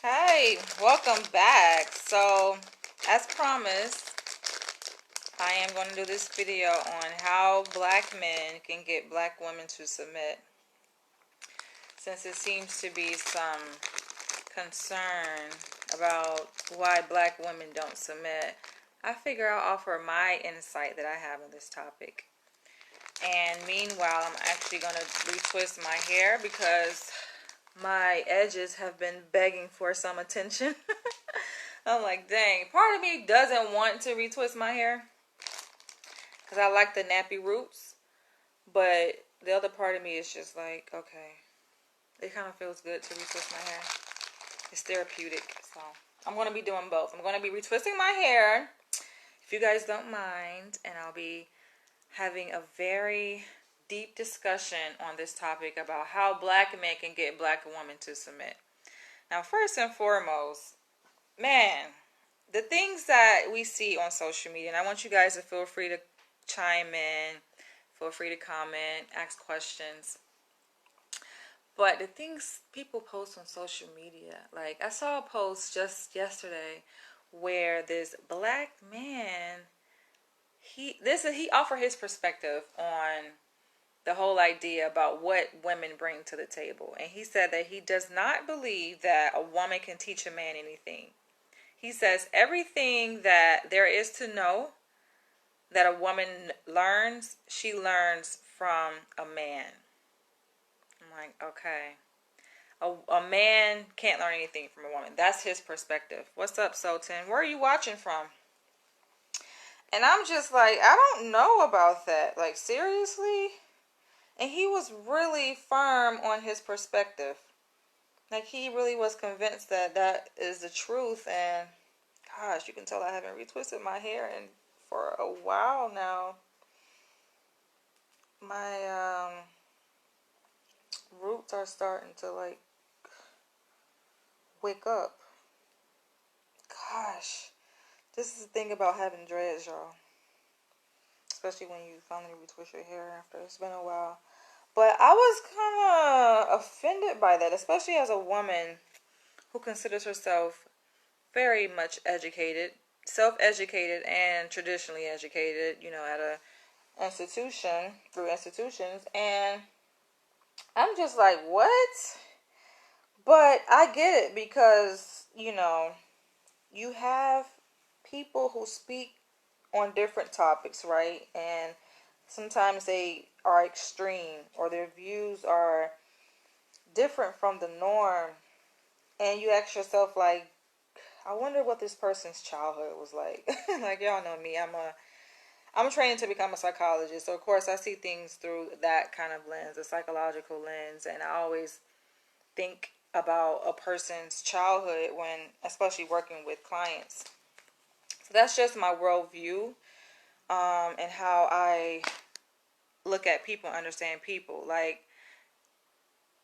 Hey, welcome back. So, as promised, I am going to do this video on how black men can get black women to submit. Since it seems to be some concern about why black women don't submit, I figure I'll offer my insight that I have on this topic. And meanwhile, I'm actually going to retwist my hair because my edges have been begging for some attention. I'm like, dang, part of me doesn't want to retwist my hair because I like the nappy roots, but the other part of me is just like, okay, it kind of feels good to retwist my hair. It's therapeutic, so I'm going to be doing both. I'm going to be retwisting my hair, if you guys don't mind, and I'll be having a very deep discussion on this topic about how black men can get black women to submit. Now, first and foremost, man, the things that we see on social media, and I want you guys to feel free to chime in, feel free to comment, ask questions. But the things people post on social media, like I saw a post just yesterday where this black man, he offered his perspective on the whole idea about what women bring to the table. And he said that he does not believe that a woman can teach a man anything. He says everything that there is to know that a woman learns, she learns from a man. I'm like, okay. A man can't learn anything from a woman. That's his perspective. What's up, Sultan? Where are you watching from? And I'm just like, I don't know about that. Like, seriously? And he was really firm on his perspective. Like, he really was convinced that that is the truth. And gosh, you can tell I haven't retwisted my hair for a while now. My roots are starting to like wake up. Gosh, this is the thing about having dreads, y'all. Especially when you finally retwist your hair after it's been a while. But I was kind of offended by that, especially as a woman who considers herself very much educated, self-educated and traditionally educated, at a institution, through institutions, and I'm just like, what? But I get it because, you have people who speak on different topics, right? And sometimes they are extreme or their views are different from the norm. And you ask yourself, like, I wonder what this person's childhood was like. Like, y'all know me. I'm trained to become a psychologist. So, of course, I see things through that kind of lens, a psychological lens. And I always think about a person's childhood when, especially working with clients. So that's just my worldview, and how I look at people and understand people. Like,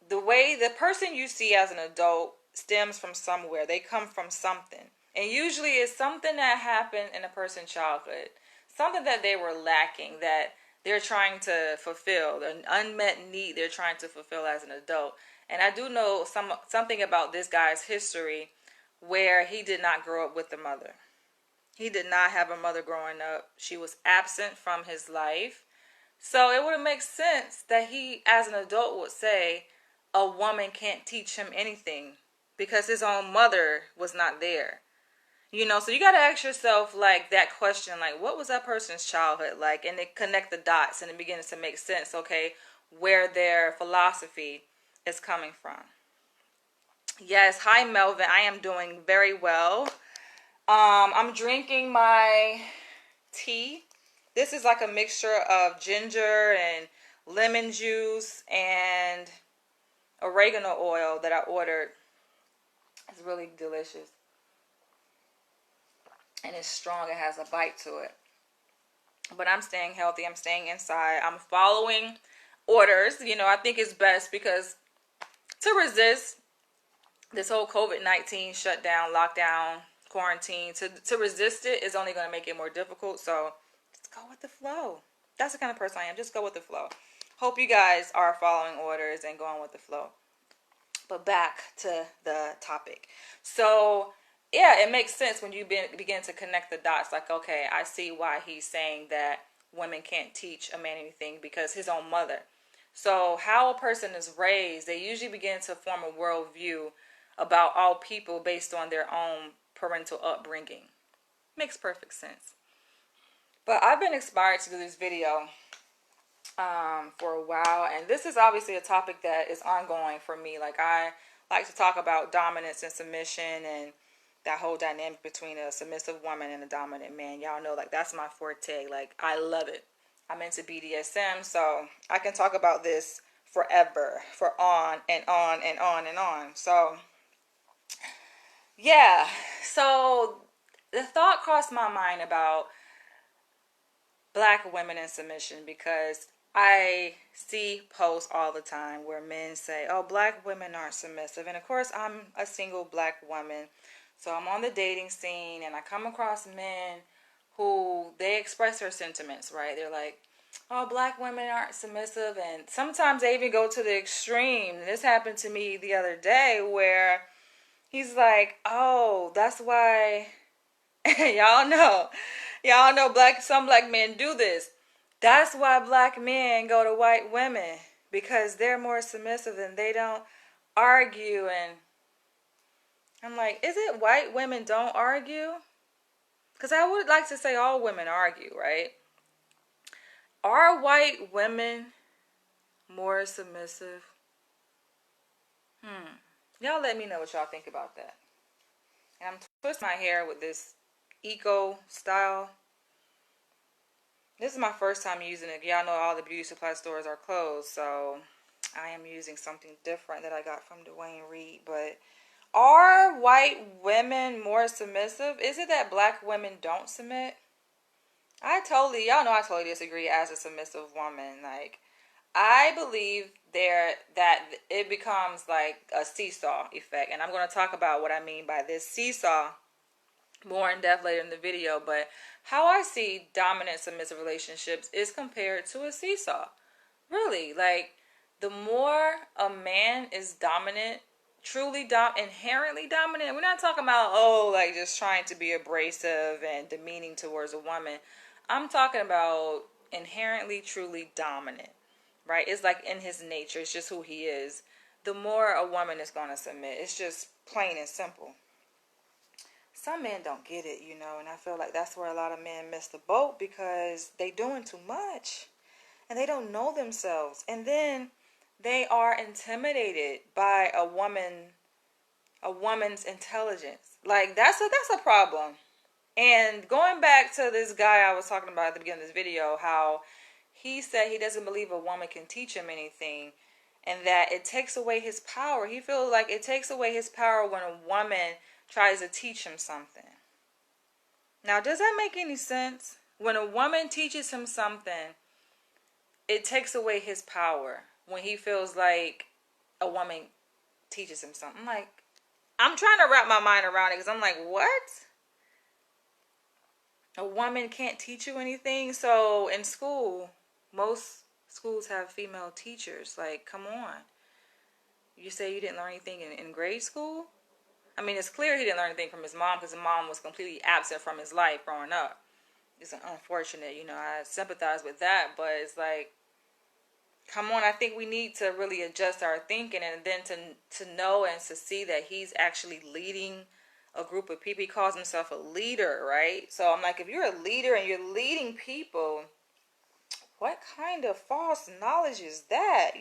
the way the person you see as an adult stems from somewhere. They come from something. And usually it's something that happened in a person's childhood. Something that they were lacking, that they're trying to fulfill. An unmet need they're trying to fulfill as an adult. And I do know something about this guy's history where he did not grow up with a mother. He did not have a mother growing up. She was absent from his life. So it would make sense that he, as an adult, would say a woman can't teach him anything because his own mother was not there. So you got to ask yourself, like, that question, like, what was that person's childhood like? And then connect the dots and it begins to make sense, okay, where their philosophy is coming from. Yes, hi, Melvin. I am doing very well. I'm drinking my tea. This is like a mixture of ginger and lemon juice and oregano oil that I ordered. It's really delicious. And it's strong. It has a bite to it. But I'm staying healthy. I'm staying inside. I'm following orders. I think it's best because to resist this whole COVID-19 shutdown, lockdown, quarantine, to resist it is only going to make it more difficult. So just go with the flow. That's the kind of person I am. Just go with the flow. Hope you guys are following orders and going with the flow. But back to the topic. So, yeah, it makes sense when you begin to connect the dots. Like, okay, I see why he's saying that women can't teach a man anything, because his own mother. So, how a person is raised, they usually begin to form a worldview about all people based on their own parental upbringing. Makes perfect sense. But I've been inspired to do this video for a while, and this is obviously a topic that is ongoing for me. Like, I like to talk about dominance and submission and that whole dynamic between a submissive woman and a dominant man. Y'all know, like, that's my forte. Like, I love it. I'm into BDSM, so I can talk about this forever, for on and on and on and on. So yeah, so the thought crossed my mind about black women in submission, because I see posts all the time where men say, oh, black women aren't submissive. And of course, I'm a single black woman, so I'm on the dating scene, and I come across men who, they express their sentiments, right? They're like, oh, black women aren't submissive, and sometimes they even go to the extreme. This happened to me the other day where he's like, oh, that's why y'all know some black men do this. That's why black men go to white women, because they're more submissive and they don't argue. And I'm like, is it white women don't argue? Because I would like to say all women argue, right? Are white women more submissive? Y'all let me know what y'all think about that. And I'm twisting my hair with this eco style. This is my first time using it. Y'all know all the beauty supply stores are closed, so I am using something different that I got from Dwayne Reed. But are white women more submissive? Is it that black women don't submit? Y'all know I totally disagree as a submissive woman. Like, I believe that it becomes like a seesaw effect. And I'm going to talk about what I mean by this seesaw more in depth later in the video. But how I see dominant submissive relationships is compared to a seesaw. Really, like, the more a man is dominant, truly inherently dominant, we're not talking about, oh, like, just trying to be abrasive and demeaning towards a woman. I'm talking about inherently, truly dominant, right? It's like in his nature, it's just who he is. The more a woman is going to submit, it's just plain and simple. Some men don't get it, and I feel like that's where a lot of men miss the boat, because they doing too much and they don't know themselves. And then they are intimidated by a woman's intelligence. Like, that's a problem. And going back to this guy I was talking about at the beginning of this video, how he said he doesn't believe a woman can teach him anything, and that it takes away his power. He feels like it takes away his power when a woman tries to teach him something. Now, does that make any sense? When a woman teaches him something, it takes away his power when he feels like a woman teaches him something. I'm trying to wrap my mind around it, because I'm like, what? A woman can't teach you anything? So in school, most schools have female teachers. Like, come on. You say you didn't learn anything in grade school? I mean, it's clear he didn't learn anything from his mom, because his mom was completely absent from his life growing up. It's unfortunate, I sympathize with that, but it's like, come on, I think we need to really adjust our thinking, and then to know and to see that he's actually leading a group of people. He calls himself a leader, right? So I'm like, if you're a leader and you're leading people, what kind of false knowledge is that,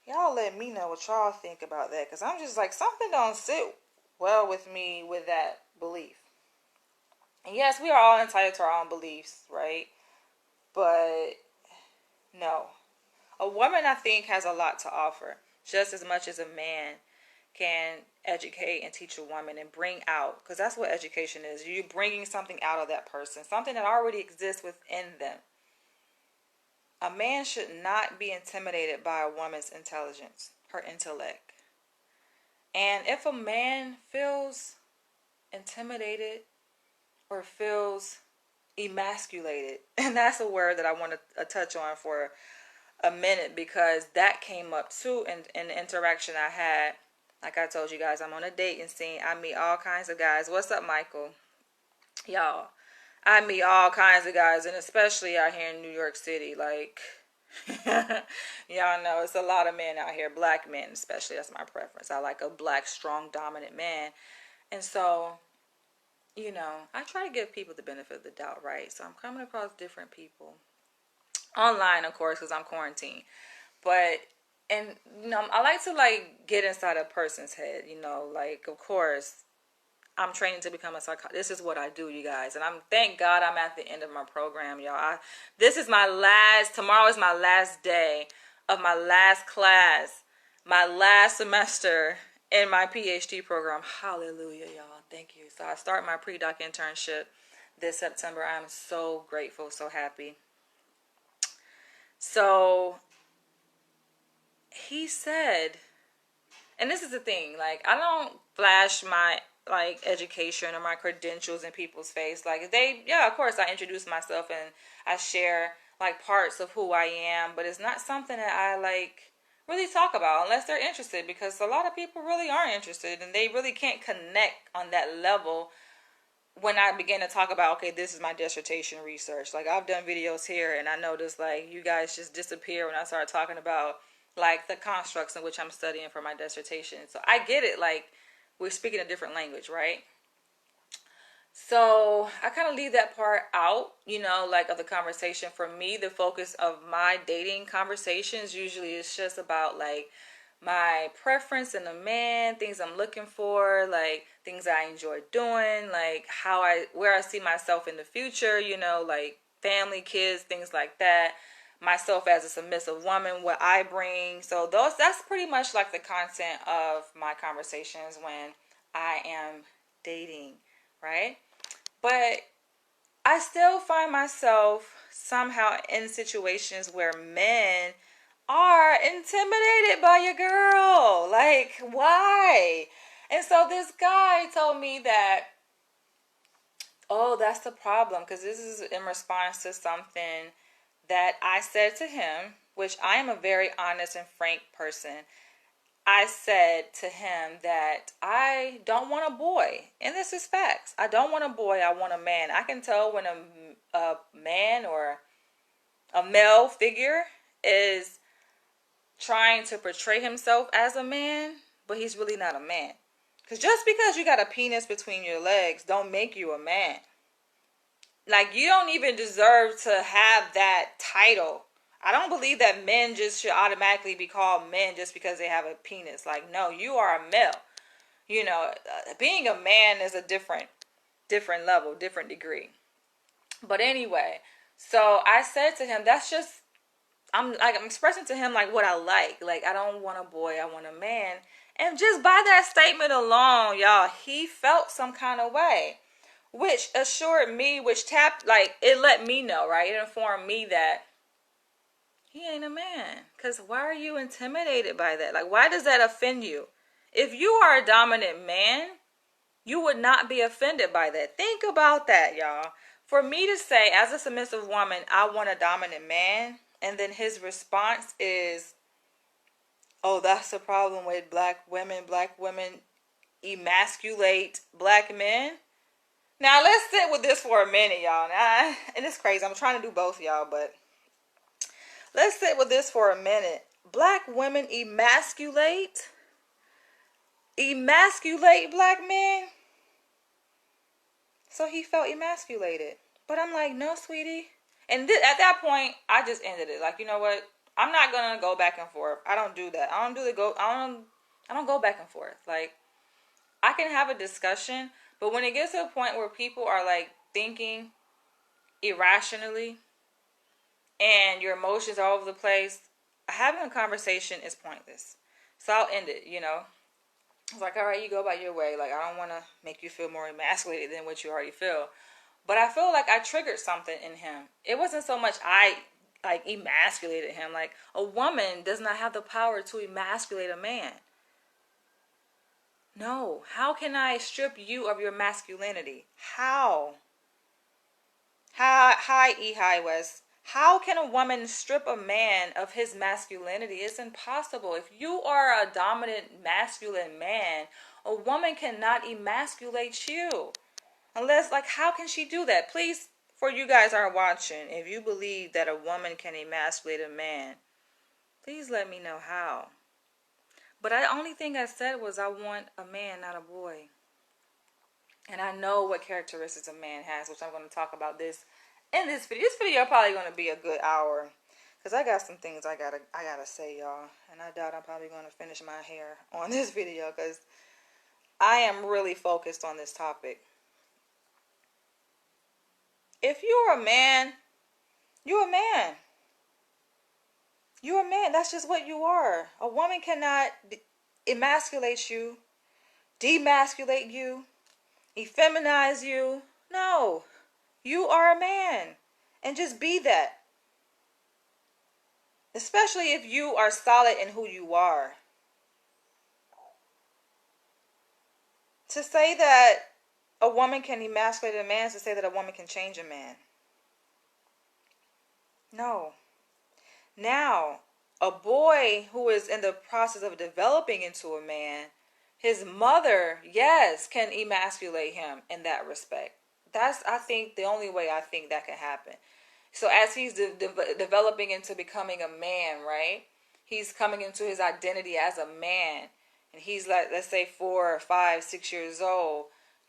Y'all let me know what y'all think about that, because I'm just like, something don't sit well with me with that belief. And yes, we are all entitled to our own beliefs, right? But no. A woman, I think, has a lot to offer, just as much as a man can educate and teach a woman and bring out, because that's what education is. You're bringing something out of that person, something that already exists within them. A man should not be intimidated by a woman's intelligence, her intellect. And if a man feels intimidated or feels emasculated, and that's a word that I want to touch on for a minute because that came up too in the interaction I had. Like I told you guys, I'm on a dating scene. I meet all kinds of guys. What's up, Michael? Y'all, I meet all kinds of guys, and especially out here in New York City. Like, y'all know it's a lot of men out here, black men especially. That's my preference. I like a black, strong, dominant man. And so, I try to give people the benefit of the doubt, right? So I'm coming across different people. Online, of course, because I'm quarantined. But, and, I like to, like, get inside a person's head, like, of course, I'm training to become a psychologist. This is what I do, you guys. And thank God I'm at the end of my program, y'all. This is tomorrow is my last day of my last class, my last semester in my PhD program. Hallelujah, y'all. Thank you. So I start my pre-doc internship this September. I'm so grateful, so happy. So he said, and this is the thing, like, I don't flash my like education or my credentials in people's face. Like, of course I introduce myself and I share like parts of who I am, but it's not something that I like really talk about unless they're interested, because a lot of people really aren't interested and they really can't connect on that level when I begin to talk about, okay, this is my dissertation research. Like, I've done videos here and I noticed like you guys just disappear when I start talking about like the constructs in which I'm studying for my dissertation. So I get it, like, we're speaking a different language, right? So I kind of leave that part out, like, of the conversation. For me, the focus of my dating conversations usually is just about like my preference in a man, things I'm looking for, like things I enjoy doing, like where I see myself in the future, like family, kids, things like that. Myself as a submissive woman, what I bring. So that's pretty much like the content of my conversations when I am dating, right? But I still find myself somehow in situations where men are intimidated by your girl. Like, why? And so this guy told me that, oh, that's the problem, because this is in response to something that I said to him, which I am a very honest and frank person. I said to him that I don't want a boy. And this is facts. I don't want a boy. I want a man. I can tell when a man or a male figure is trying to portray himself as a man, but he's really not a man. Because just because you got a penis between your legs don't make you a man. Like, you don't even deserve to have that title. I don't believe that men just should automatically be called men just because they have a penis. Like, no, you are a male. Being a man is a different level, different degree. But anyway, so I said to him, I'm expressing to him like what I like. Like, I don't want a boy, I want a man. And just by that statement alone, y'all, he felt some kind of way. Which assured me, it let me know, right? It informed me that he ain't a man. Because why are you intimidated by that? Like, why does that offend you? If you are a dominant man, you would not be offended by that. Think about that, y'all. For me to say, as a submissive woman, I want a dominant man, and then his response is, oh, that's the problem with black women. Black women emasculate black men. Now, let's sit with this for a minute, y'all. And it's crazy. I'm trying to do both, y'all, but let's sit with this for a minute. Black women emasculate black men. So he felt emasculated. But I'm like, no, sweetie. And at that point, I just ended it. Like, you know what? I'm not gonna go back and forth. I don't do that. I don't go back and forth. Like, I can have a discussion, but when it gets to a point where people are like thinking irrationally and your emotions are all over the place, having a conversation is pointless. So I'll end it, I was like, all right, you go about your way. Like, I don't want to make you feel more emasculated than what you already feel. But I feel like I triggered something in him. It wasn't so much I like emasculated him. Like, a woman does not have the power to emasculate a man. No. How can I strip you of your masculinity? How? Hi, E. Hi, West. How can a woman strip a man of his masculinity? It's impossible. If you are a dominant masculine man, a woman cannot emasculate you. Unless, like, how can she do that? Please, for you guys are watching, if you believe that a woman can emasculate a man, please let me know how. But the only thing I said was I want a man, not a boy. And I know what characteristics a man has, which I'm going to talk about this in this video. This video probably going to be a good hour, because I got some things I gotta say, y'all. And I doubt I'm probably going to finish my hair on this video, because I am really focused on this topic. If you're a man, you're a man. You're a man. That's just what you are. A woman cannot emasculate you, demasculate you, effeminize you. No. You are a man. And just be that. Especially if you are solid in who you are. To say that a woman can emasculate a man is to say that a woman can change a man. No. Now, a boy who is in the process of developing into a man, his mother, yes, can emasculate him in that respect. That's, I think, the only way I think that can happen. So as he's developing into becoming a man, right? He's coming into his identity as a man. And he's like, let's say 4, 5, 6 years old.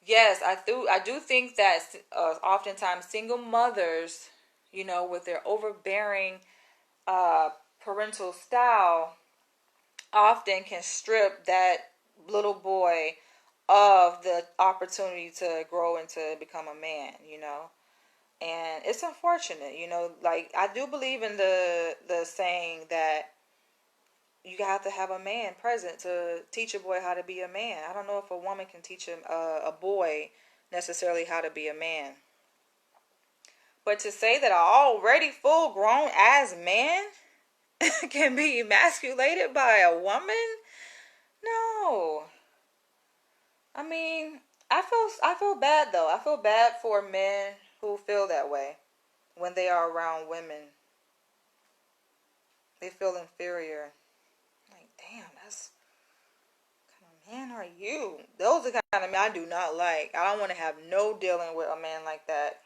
Yes, I do think that oftentimes single mothers, with their overbearing parental style, often can strip that little boy of the opportunity to grow and to become a man, And it's unfortunate, like I do believe in the saying that you have to have a man present to teach a boy how to be a man. I don't know if a woman can teach a boy necessarily how to be a man. But to say that an already full grown ass man can be emasculated by a woman? No. I mean, I feel bad though. I feel bad for men who feel that way when they are around women. They feel inferior. Like, damn, that's what kind of man are you? Those are the kind of men I do not like. I don't want to have no dealing with a man like that.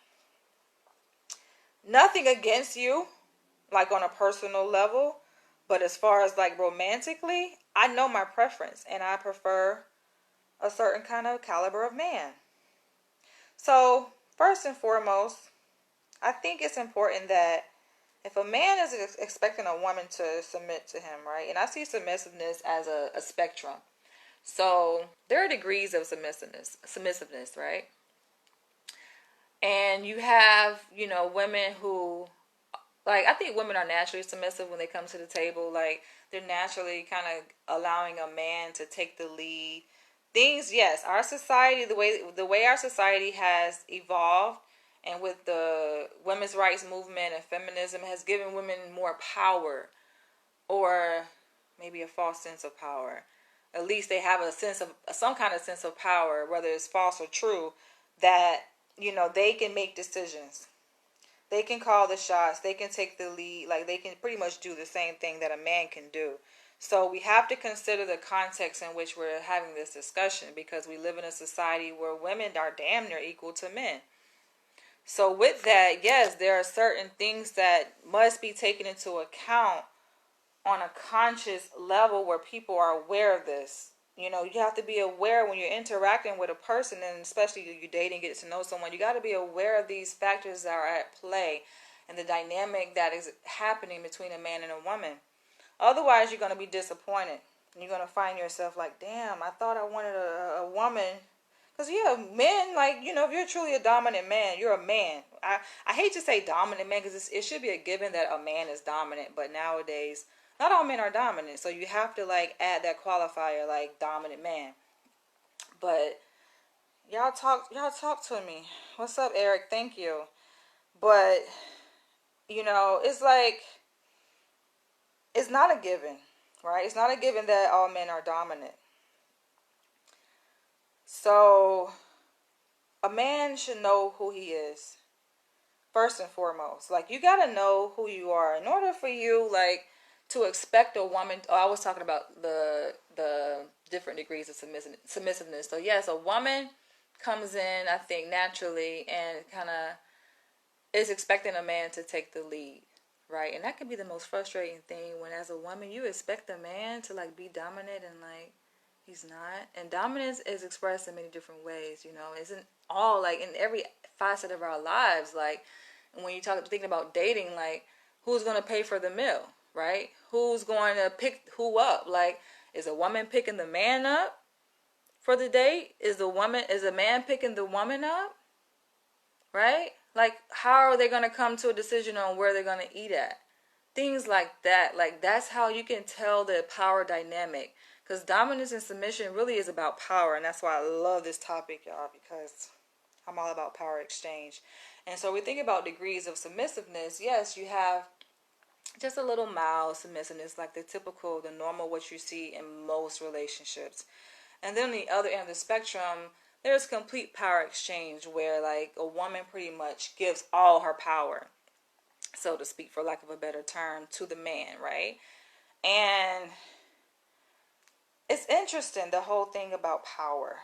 Nothing against you, like on a personal level, but as far as like romantically, I know my preference and I prefer a certain kind of caliber of man. So, first and foremost, I think it's important that if a man is expecting a woman to submit to him, right? And I see submissiveness as a spectrum. So, there are degrees of submissiveness, right? And you have, women who, like, I think women are naturally submissive when they come to the table. Like, they're naturally kind of allowing a man to take the lead. Things, yes, our society, the way our society has evolved, and with the women's rights movement and feminism, has given women more power, or maybe a false sense of power. At least they have some kind of sense of power, whether it's false or true, that they can make decisions. They can call the shots. They can take the lead. Like, they can pretty much do the same thing that a man can do. So we have to consider the context in which we're having this discussion, because we live in a society where women are damn near equal to men. So with that, yes, there are certain things that must be taken into account on a conscious level where people are aware of this. You have to be aware when you're interacting with a person, and especially you're dating, get to know someone. You got to be aware of these factors that are at play and the dynamic that is happening between a man and a woman. Otherwise, you're going to be disappointed. And you're going to find yourself like, damn, I thought I wanted a woman. Because, yeah, men, like, if you're truly a dominant man, you're a man. I hate to say dominant man, because it should be a given that a man is dominant. But nowadays, not all men are dominant. So you have to, like, add that qualifier, like, dominant man. But y'all talk to me. What's up, Eric? Thank you. But, it's like, it's not a given, right? It's not a given that all men are dominant. So, a man should know who he is. first and foremost. Like, you gotta know who you are in order for you, like, to expect a woman. Oh, I was talking about the different degrees of submissiveness. So yes, a woman comes in, I think, naturally and kind of is expecting a man to take the lead, right? And that can be the most frustrating thing when, as a woman, you expect a man to like be dominant and like he's not. And dominance is expressed in many different ways, you know. Isn't all like in every facet of our lives. Like when you talk thinking about dating, like who's going to pay for the meal, right? Who's going to pick who up? Like, is a woman picking the man up for the date? Is a man picking the woman up? Right? Like, how are they going to come to a decision on where they're going to eat at? Things like that. Like, that's how you can tell the power dynamic. Because dominance and submission really is about power. And that's why I love this topic, y'all, because I'm all about power exchange. And so we think about degrees of submissiveness. Yes, you have just a little mild submissiveness, like the normal, what you see in most relationships. And then on the other end of the spectrum, there's complete power exchange where like a woman pretty much gives all her power, so to speak, for lack of a better term, to the man, right? And it's interesting, the whole thing about power.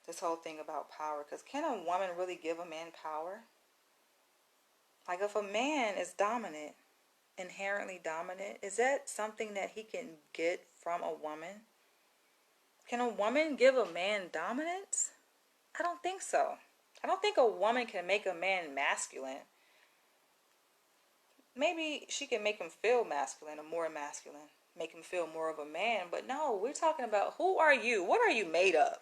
This whole thing about power, because can a woman really give a man power? Like, if a man is dominant, inherently dominant, is that something that he can get from a woman? Can a woman give a man dominance? I don't think so. I don't think a woman can make a man masculine. Maybe she can make him feel masculine or more masculine, make him feel more of a man. But no, we're talking about, who are you? What are you made of?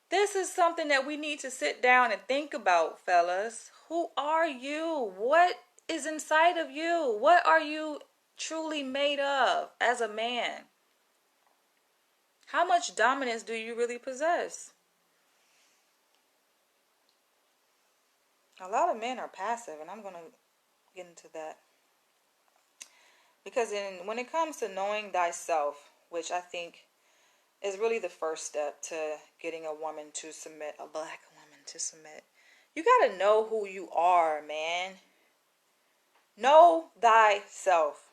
This is something that we need to sit down and think about, fellas. Who are you? What is inside of you? What are you truly made of as a man? How much dominance do you really possess? A lot of men are passive, and I'm going to get into that. Because when it comes to knowing thyself, which I think is really the first step to getting a woman to submit, a black woman to submit, you got to know who you are, man. Know thyself.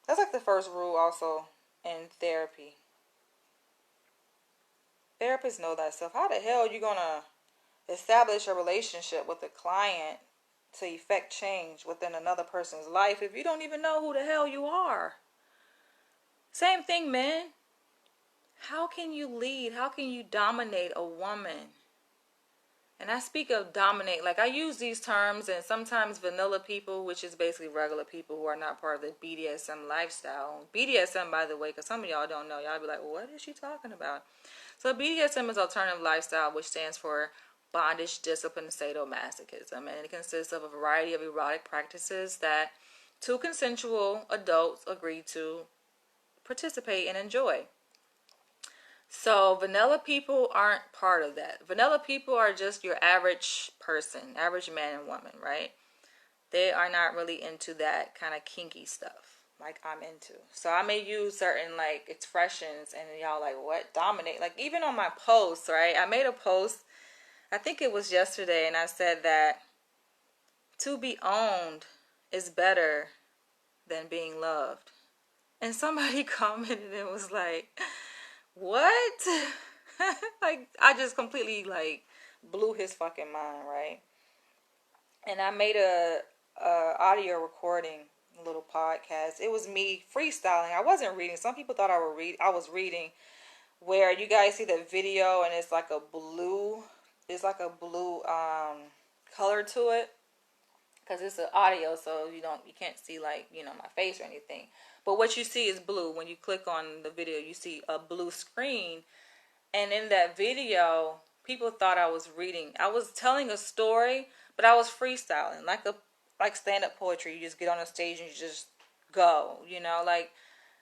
That's like the first rule also in therapy. Therapists know thyself. How the hell are you going to establish a relationship with a client to effect change within another person's life if you don't even know who the hell you are? Same thing, men. How can you lead? How can you dominate a woman? And I speak of dominate, like I use these terms, and sometimes vanilla people, which is basically regular people who are not part of the BDSM lifestyle. BDSM, by the way, because some of y'all don't know. Y'all be like, what is she talking about? So BDSM is alternative lifestyle, which stands for bondage, discipline, and sadomasochism. And it consists of a variety of erotic practices that two consensual adults agree to participate and enjoy. So vanilla people aren't part of that. Vanilla people are just your average person, average man and woman, right? They are not really into that kind of kinky stuff like I'm into. So I may use certain like expressions and y'all like, what? Dominate? Like even on my posts, right? I made a post, I think it was yesterday, and I said that to be owned is better than being loved. And somebody commented and was like, what? Like, I just completely like blew his fucking mind, right? And I made a audio recording, a little podcast. It was me freestyling. I wasn't reading. Some people thought I was reading. Where you guys see the video and it's like a blue, color to it, because it's an audio, so you can't see like my face or anything. But what you see is blue. When you click on the video, you see a blue screen. And in that video, people thought I was reading. I was telling a story, but I was freestyling, like stand-up poetry. You just get on a stage and you just go,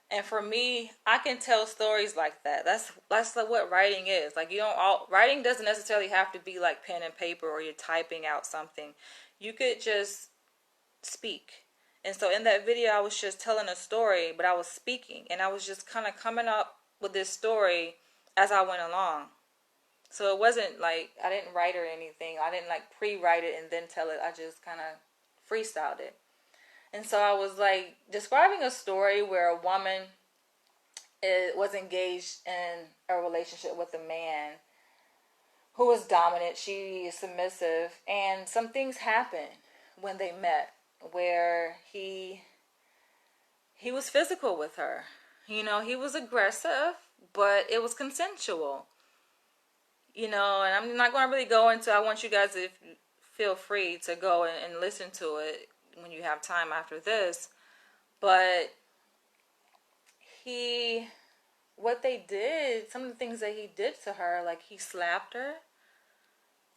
and for me, I can tell stories like that. That's like what writing is. Like writing doesn't necessarily have to be like pen and paper or you're typing out something. You could just speak. And so in that video, I was just telling a story, but I was speaking, and I was just kind of coming up with this story as I went along. So it wasn't like I didn't write or anything. I didn't like pre-write it and then tell it. I just kind of freestyled it. And so I was like describing a story where a woman was engaged in a relationship with a man who was dominant. She is submissive, and some things happened when they met where he was physical with her. You know, he was aggressive, but it was consensual. You know, and I'm not going to really go into. I want you guys to feel free to go and listen to it when you have time after this. But what they did, some of the things that he did to her, like he slapped her.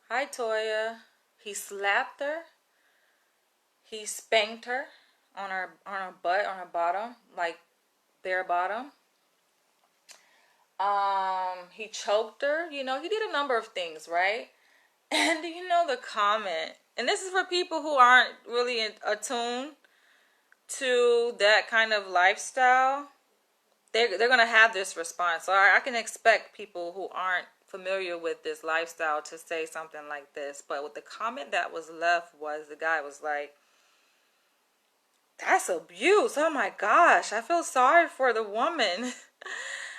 Hi, Toya. He slapped her. He spanked her on her butt, on her bottom, like bare bottom. He choked her. You know, he did a number of things, right? And you know the comment, and this is for people who aren't really attuned to that kind of lifestyle. They're gonna have this response. So I can expect people who aren't familiar with this lifestyle to say something like this. But with the comment that was left was the guy was like, "That's abuse. Oh my gosh, I feel sorry for the woman."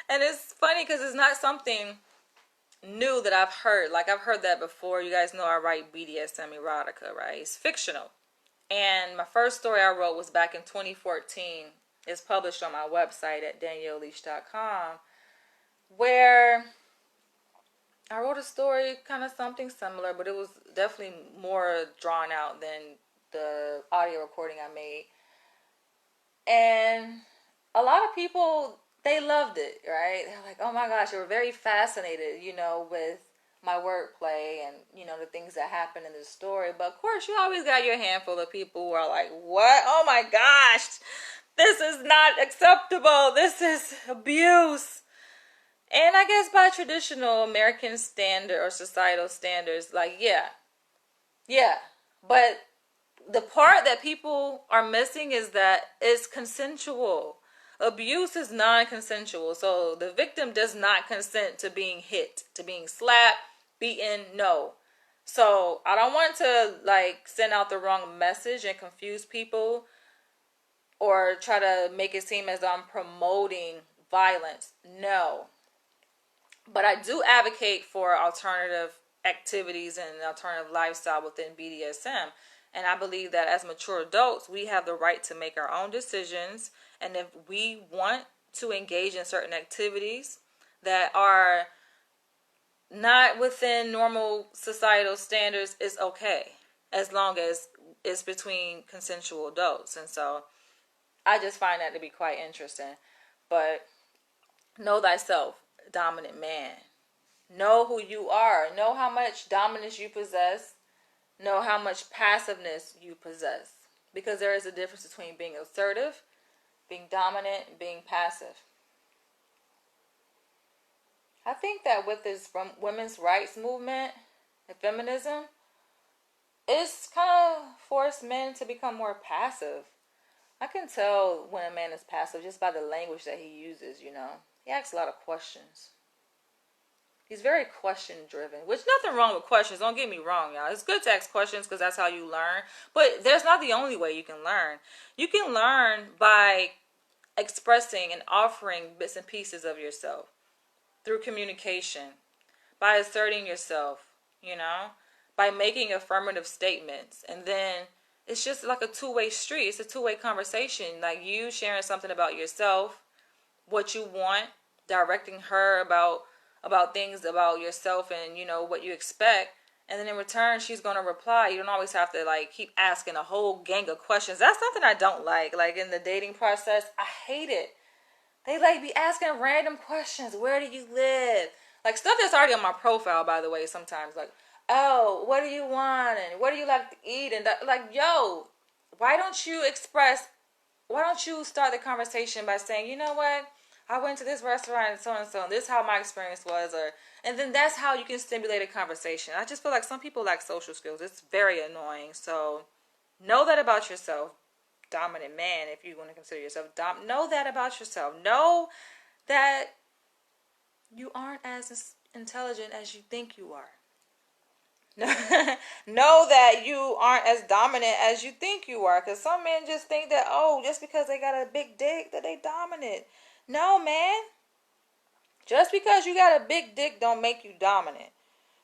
And it's funny because it's not something new that I've heard. Like I've heard that before. You guys know I write BDSM erotica, right? It's fictional. And my first story I wrote was back in 2014. It's published on my website at danielleleach.com, where I wrote a story kind of something similar, but it was definitely more drawn out than the audio recording I made. And a lot of people, they loved it, right? They're like, oh my gosh, they were very fascinated, you know, with my wordplay and, you know, the things that happened in the story. But of course, you always got your handful of people who are like, what? Oh my gosh, this is not acceptable. This is abuse. And I guess by traditional American standard or societal standards, like, yeah. But the part that people are missing is that it's consensual. Abuse is non-consensual. So the victim does not consent to being hit, to being slapped, beaten, no. So I don't want to like send out the wrong message and confuse people or try to make it seem as though I'm promoting violence. No. But I do advocate for alternative activities and alternative lifestyle within BDSM. And I believe that as mature adults, we have the right to make our own decisions. And if we want to engage in certain activities that are not within normal societal standards, it's okay. As long as it's between consensual adults. And so I just find that to be quite interesting. But know thyself, dominant man. Know who you are. Know how much dominance you possess. Know how much passiveness you possess. Because there is a difference between being assertive, being dominant, and being passive. I think that with this from women's rights movement and feminism, it's kind of forced men to become more passive. I can tell when a man is passive just by the language that he uses, you know. He asks a lot of questions. He's very question driven, which nothing wrong with questions. Don't get me wrong, y'all. It's good to ask questions because that's how you learn. But there's not the only way you can learn. You can learn by expressing and offering bits and pieces of yourself through communication, by asserting yourself, you know, by making affirmative statements. And then it's just like a two-way street. It's a two-way conversation. Like you sharing something about yourself, what you want, directing her about things about yourself and, you know, what you expect. And then in return, she's going to reply. You don't always have to, like, keep asking a whole gang of questions. That's something I don't like. Like, in the dating process, I hate it. They, like, be asking random questions. Where do you live? Like, stuff that's already on my profile, by the way, sometimes. Like, oh, what do you want? And what do you like to eat? And, like, yo, why don't you start the conversation by saying, you know what? I went to this restaurant and so and so, and this is how my experience was, and then that's how you can stimulate a conversation. I just feel like some people lack social skills. It's very annoying. So know that about yourself, dominant man, if you want to consider yourself know that about yourself. Know that you aren't as intelligent as you think you are. Know that you aren't as dominant as you think you are. Because some men just think that, oh, just because they got a big dick that they dominant. No, man. Just because you got a big dick don't make you dominant.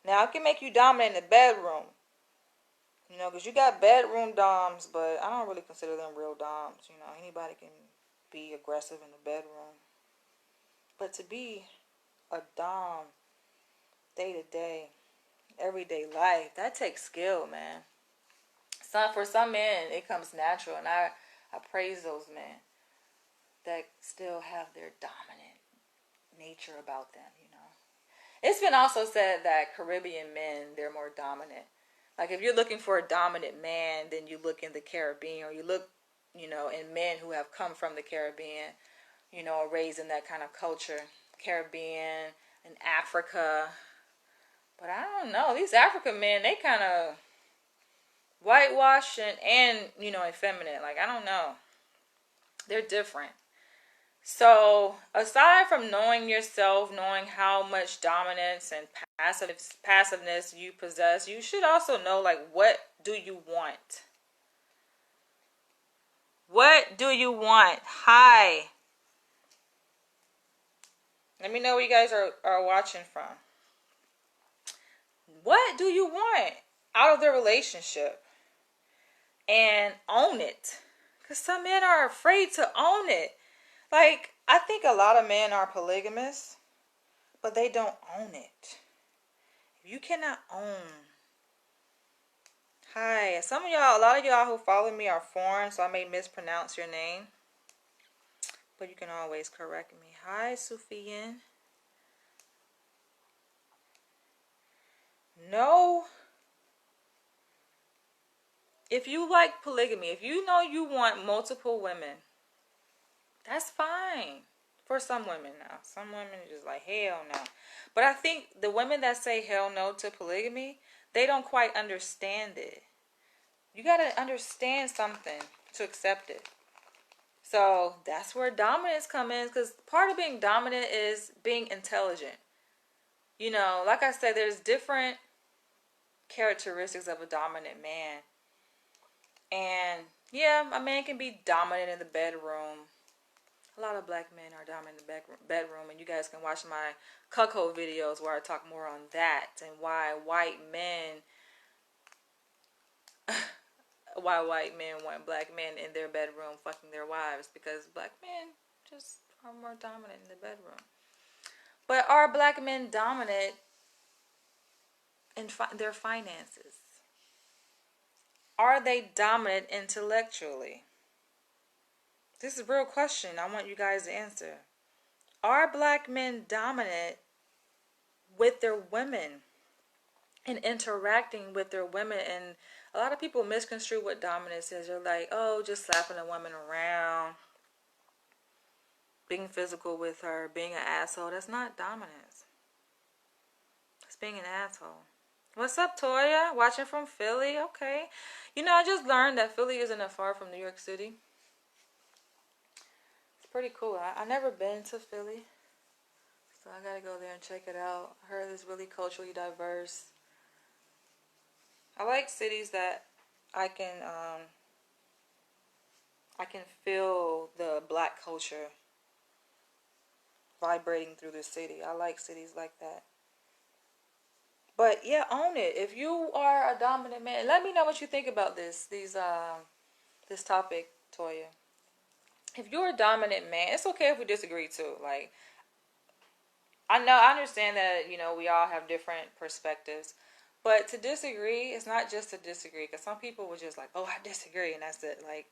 Now, it can make you dominant in the bedroom. You know, because you got bedroom doms, but I don't really consider them real doms. You know, anybody can be aggressive in the bedroom. But to be a dom day to day, everyday life, that takes skill, man. For some men, it comes natural, and I praise those men that still have their dominant nature about them, you know. It's been also said that Caribbean men, they're more dominant. Like if you're looking for a dominant man, then you look in the Caribbean, or you look, you know, in men who have come from the Caribbean, you know, raised in that kind of culture, Caribbean and Africa. But I don't know, these African men, they kind of whitewashed and you know, effeminate. Like, I don't know, they're different. So aside from knowing yourself, knowing how much dominance and passiveness you possess, you should also know, like, what do you want? What do you want? Hi. Let me know where you guys are watching from. What do you want out of the relationship? And own it. Because some men are afraid to own it. Like, I think a lot of men are polygamous, but they don't own it. If you cannot own. Hi. Some of y'all, a lot of y'all who follow me are foreign, so I may mispronounce your name. But you can always correct me. Hi, Sufian. No. If you like polygamy, if you know you want multiple women, that's fine. For some women now. Some women are just like, hell no. But I think the women that say hell no to polygamy, they don't quite understand it. You got to understand something to accept it. So that's where dominance comes in, because part of being dominant is being intelligent. You know, like I said, there's different characteristics of a dominant man. And yeah, a man can be dominant in the bedroom. A lot of black men are dominant in the bedroom, and you guys can watch my cuckold videos where I talk more on that and why white men want black men in their bedroom fucking their wives, because black men just are more dominant in the bedroom. But are black men dominant in their finances? Are they dominant intellectually? This is a real question I want you guys to answer. Are black men dominant with their women and interacting with their women? And a lot of people misconstrue what dominance is. They're like, oh, just slapping a woman around, being physical with her, being an asshole. That's not dominance. It's being an asshole. What's up, Toya? Watching from Philly? Okay. You know, I just learned that Philly isn't that far from New York City. It's pretty cool. I never been to Philly, so I gotta go there and check it out. I heard it's really culturally diverse. I like cities that I can feel the black culture vibrating through the city. I like cities like that. But yeah, own it. If you are a dominant man, let me know what you think about this topic, Toya. If you're a dominant man, it's okay if we disagree too. Like, I understand that, you know, we all have different perspectives, but to disagree, it's not just to disagree. Because some people were just like, oh, I disagree, and that's it. Like,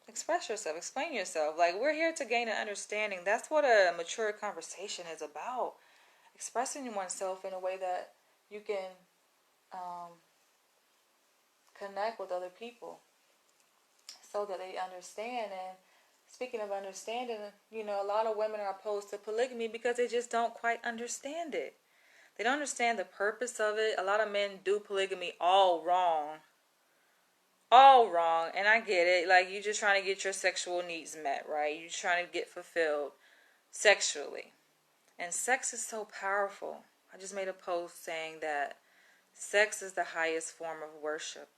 express yourself, explain yourself. Like, we're here to gain an understanding. That's what a mature conversation is about. Expressing oneself in a way that you can connect with other people so that they understand. And speaking of understanding, you know, a lot of women are opposed to polygamy because they just don't quite understand it. They don't understand the purpose of it. A lot of men do polygamy all wrong. All wrong. And I get it. Like, you're just trying to get your sexual needs met, right? You're trying to get fulfilled sexually. And sex is so powerful. I just made a post saying that sex is the highest form of worship,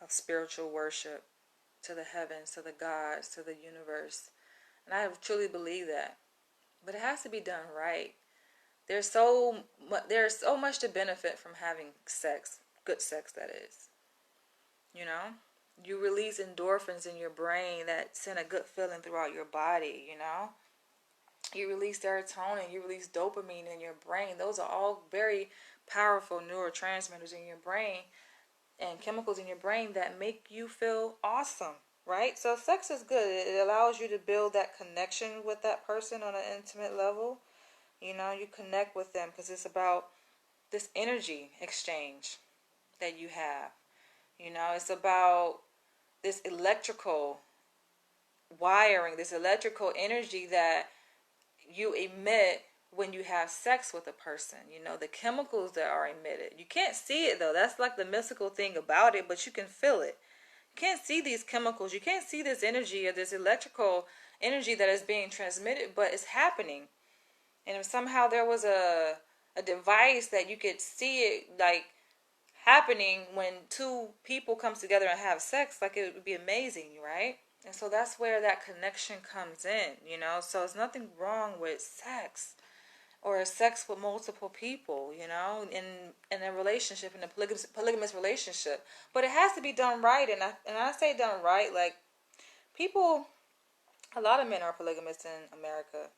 of spiritual worship to the heavens, to the gods, to the universe. And I truly believe that. But it has to be done right. There's so much to benefit from having sex, good sex that is. You know? You release endorphins in your brain that send a good feeling throughout your body, you know? You release serotonin, you release dopamine in your brain. Those are all very powerful neurotransmitters in your brain and chemicals in your brain that make you feel awesome, right? So sex is good. It allows you to build that connection with that person on an intimate level. You know, you connect with them because it's about this energy exchange that you have. You know, it's about this electrical wiring, this electrical energy that you emit when you have sex with a person. You know, the chemicals that are emitted. You can't see it though. That's like the mystical thing about it, but you can feel it. You can't see these chemicals. You can't see this energy or this electrical energy that is being transmitted, but it's happening. And if somehow there was a device that you could see it like happening when two people comes together and have sex, like it would be amazing, right? And so that's where that connection comes in, you know. So there's nothing wrong with sex or sex with multiple people, you know, in a relationship, in a polygamous relationship. But it has to be done right. And I say done right, like people, a lot of men are polygamous in America,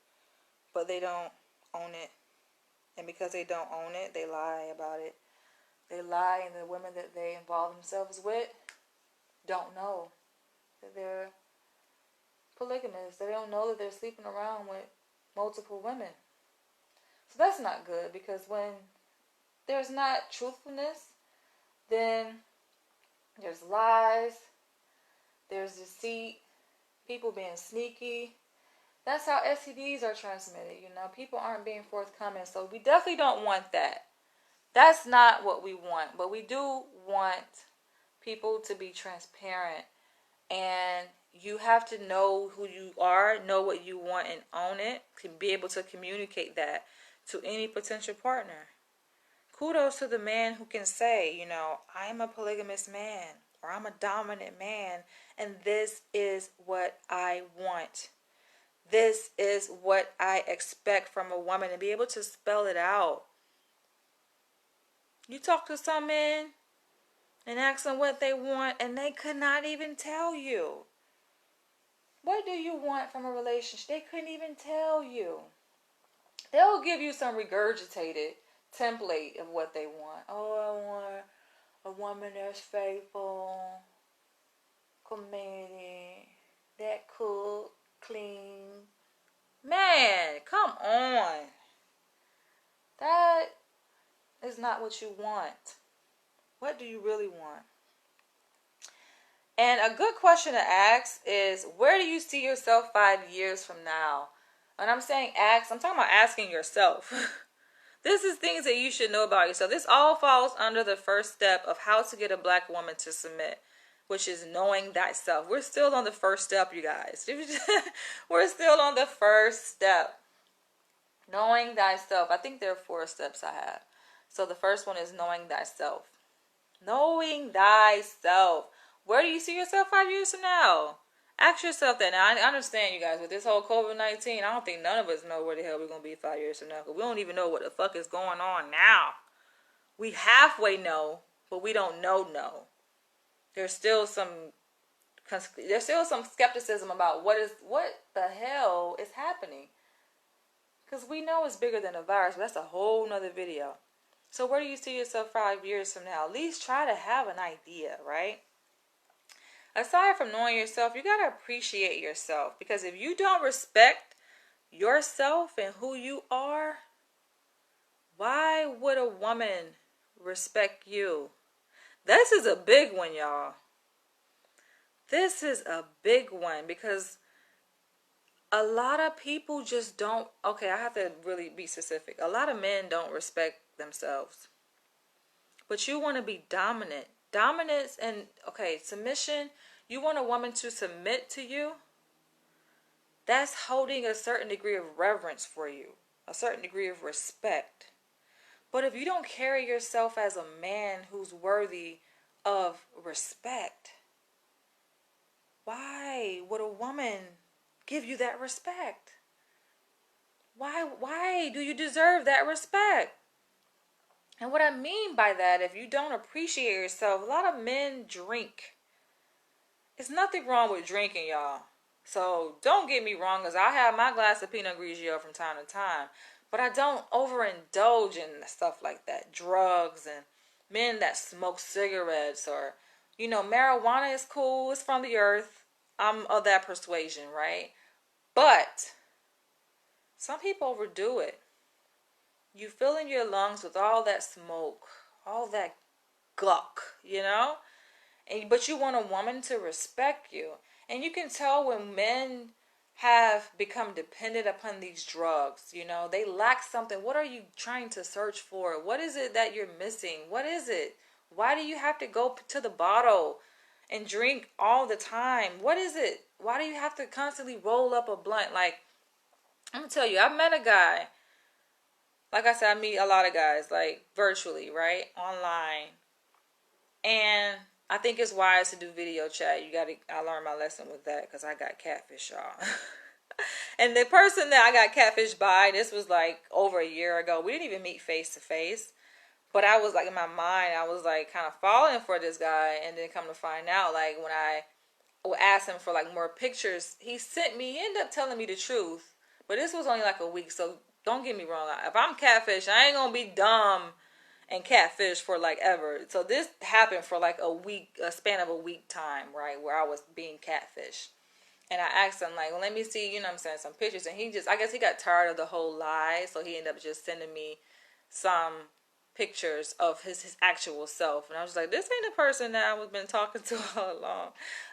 but they don't own it. And because they don't own it, they lie about it. They lie, and the women that they involve themselves with don't know that they're polygamous. They don't know that they're sleeping around with multiple women. So that's not good, because when there's not truthfulness, then there's lies, there's deceit, people being sneaky. That's how STDs are transmitted, you know. People aren't being forthcoming, so we definitely don't want that. That's not what we want, but we do want people to be transparent, and you have to know who you are, know what you want, and own it, to be able to communicate that to any potential partner. Kudos to the man who can say, you know, I'm a polygamous man, or I'm a dominant man, and this is what I want. This is what I expect from a woman, and be able to spell it out. You talk to some men and ask them what they want, and they could not even tell you. What do you want from a relationship? They couldn't even tell you. They'll give you some regurgitated template of what they want. Oh, I want a woman that's faithful, committed, that cook, clean. Man, come on. That is not what you want. What do you really want? And a good question to ask is, where do you see yourself 5 years from now? When I'm saying ask, I'm talking about asking yourself. This is things that you should know about yourself. This all falls under the first step of how to get a black woman to submit, which is knowing thyself. We're still on the first step, you guys. We're still on the first step. Knowing thyself. I think there are 4 steps I have. So the first one is knowing thyself. Knowing thyself. Where do you see yourself 5 years from now? Ask yourself that. Now, I understand, you guys, with this whole COVID-19, I don't think none of us know where the hell we're going to be 5 years from now. Because we don't even know what the fuck is going on now. We halfway know, but we don't know. There's still some skepticism about what the hell is happening. Because we know it's bigger than a virus, but that's a whole nother video. So where do you see yourself 5 years from now? At least try to have an idea, right? Aside from knowing yourself, you got to appreciate yourself. Because if you don't respect yourself and who you are, why would a woman respect you? This is a big one, y'all. This is a big one, because a lot of people just don't. Okay, I have to really be specific. A lot of men don't respect themselves. But you want to be dominant. Dominance and, submission. You want a woman to submit to you. That's holding a certain degree of reverence for you. a certain degree of respect. But if you don't carry yourself as a man who's worthy of respect, why would a woman give you that respect? Why do you deserve that respect? And what I mean by that, if you don't appreciate yourself, a lot of men drink. There's nothing wrong with drinking, y'all. So don't get me wrong, because I have my glass of Pinot Grigio from time to time. But I don't overindulge in stuff like that. Drugs and men that smoke cigarettes or, marijuana is cool. It's from the earth. I'm of that persuasion, right? But some people overdo it. You fill in your lungs with all that smoke, all that guck, but you want a woman to respect you. And you can tell when men have become dependent upon these drugs, they lack something. What are you trying to search for? What is it that you're missing? What is it? Why do you have to go to the bottle and drink all the time? What is it? Why do you have to constantly roll up a blunt? Like, I'm gonna tell you, I met a guy. Like I said, I meet a lot of guys, like virtually, right? Online. And I think it's wise to do video chat. I learned my lesson with that because I got catfish, y'all. And the person that I got catfished by, this was like over a year ago. We didn't even meet face to face. But I was like, in my mind, I was like kind of falling for this guy. And then come to find out, like when I would ask him for like more pictures, he ended up telling me the truth. But this was only like a week, so don't get me wrong. If I'm catfish, I ain't gonna be dumb and catfish for like ever. So this happened for like a span of a week time, right, where I was being catfished. And I asked him, like, well, let me see, some pictures. And I guess he got tired of the whole lie, so he ended up just sending me some pictures of his actual self. And I was like, this ain't the person that I was been talking to all along.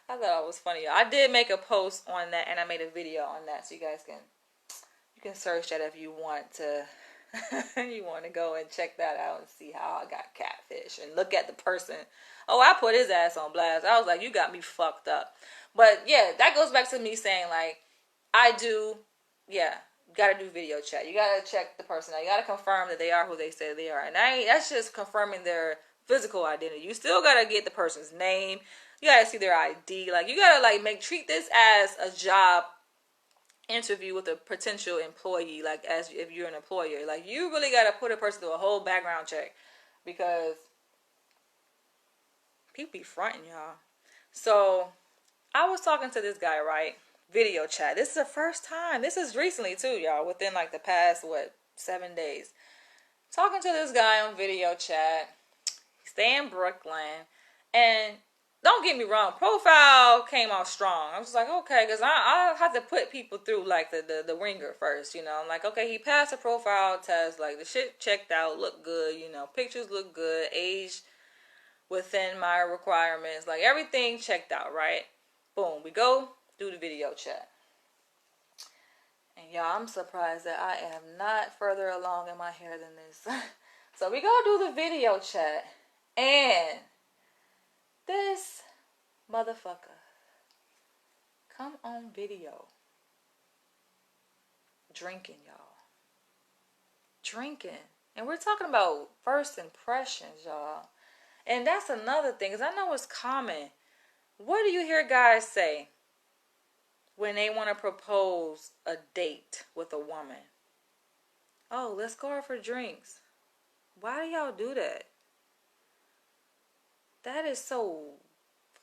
I thought it was funny. I did make a post on that, and I made a video on that, so you guys can search that if you want to. You want to go and check that out and see how I got catfish and look at the person. Oh, I put his ass on blast. I was like, you got me fucked up. But yeah, that goes back to me saying, like, you gotta do video chat. You gotta check the person out. You gotta confirm that they are who they say they are. And that's just confirming their physical identity. You still gotta get the person's name. You gotta see their ID. Like, you gotta treat this as a job interview with a potential employee, like as if you're an employer. Like, you really got to put a person through a whole background check, because people be fronting, y'all. So I was talking to this guy, right? Video chat. This is the first time. This is recently too, y'all, within like the past 7 days. Talking to this guy on video chat. Stay in Brooklyn. And don't get me wrong, profile came off strong. I was like, okay, because I have to put people through like the ringer first, I'm like, okay, he passed the profile test, like the shit checked out, looked good, pictures look good, age within my requirements, like everything checked out, right? Boom, we go do the video chat. And y'all, I'm surprised that I am not further along in my hair than this. So we go do the video chat, and this motherfucker come on video drinking, y'all. Drinking. And we're talking about first impressions, y'all. And that's another thing, because I know it's common. What do you hear guys say when they want to propose a date with a woman? Oh, let's go out for drinks. Why do y'all do that? That is so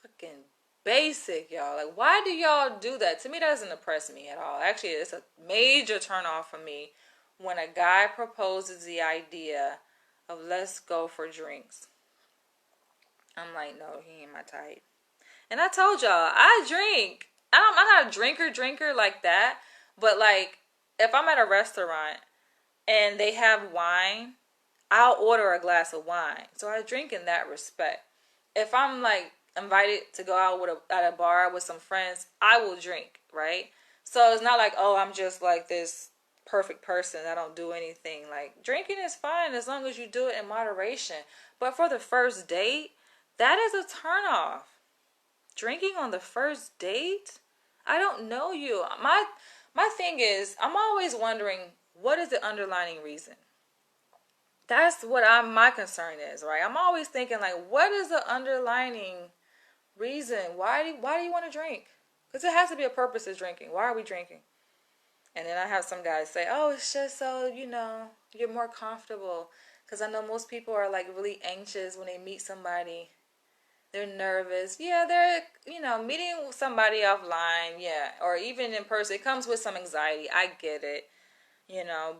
fucking basic, y'all. Like, why do y'all do that? To me, that doesn't impress me at all. Actually, it's a major turn off for me when a guy proposes the idea of let's go for drinks. I'm like, no, he ain't my type. And I told y'all, I drink. I'm not a drinker like that. But like, if I'm at a restaurant and they have wine, I'll order a glass of wine. So I drink in that respect. If I'm like invited to go out at a bar with some friends, I will drink, right? So it's not like, oh, I'm just like this perfect person. I don't do anything. Like, drinking is fine as long as you do it in moderation. But for the first date, that is a turnoff. Drinking on the first date? I don't know you. My thing is, I'm always wondering, What is the underlying reason? That's what my concern is, right? I'm always thinking like, what is the underlying reason? Why do you want to drink? Because it has to be a purpose of drinking. Why are we drinking? And then I have some guys say, oh, it's just so, you're more comfortable. Because I know most people are like really anxious when they meet somebody. They're nervous. Yeah, they're, meeting somebody offline, yeah, or even in person, it comes with some anxiety. I get it,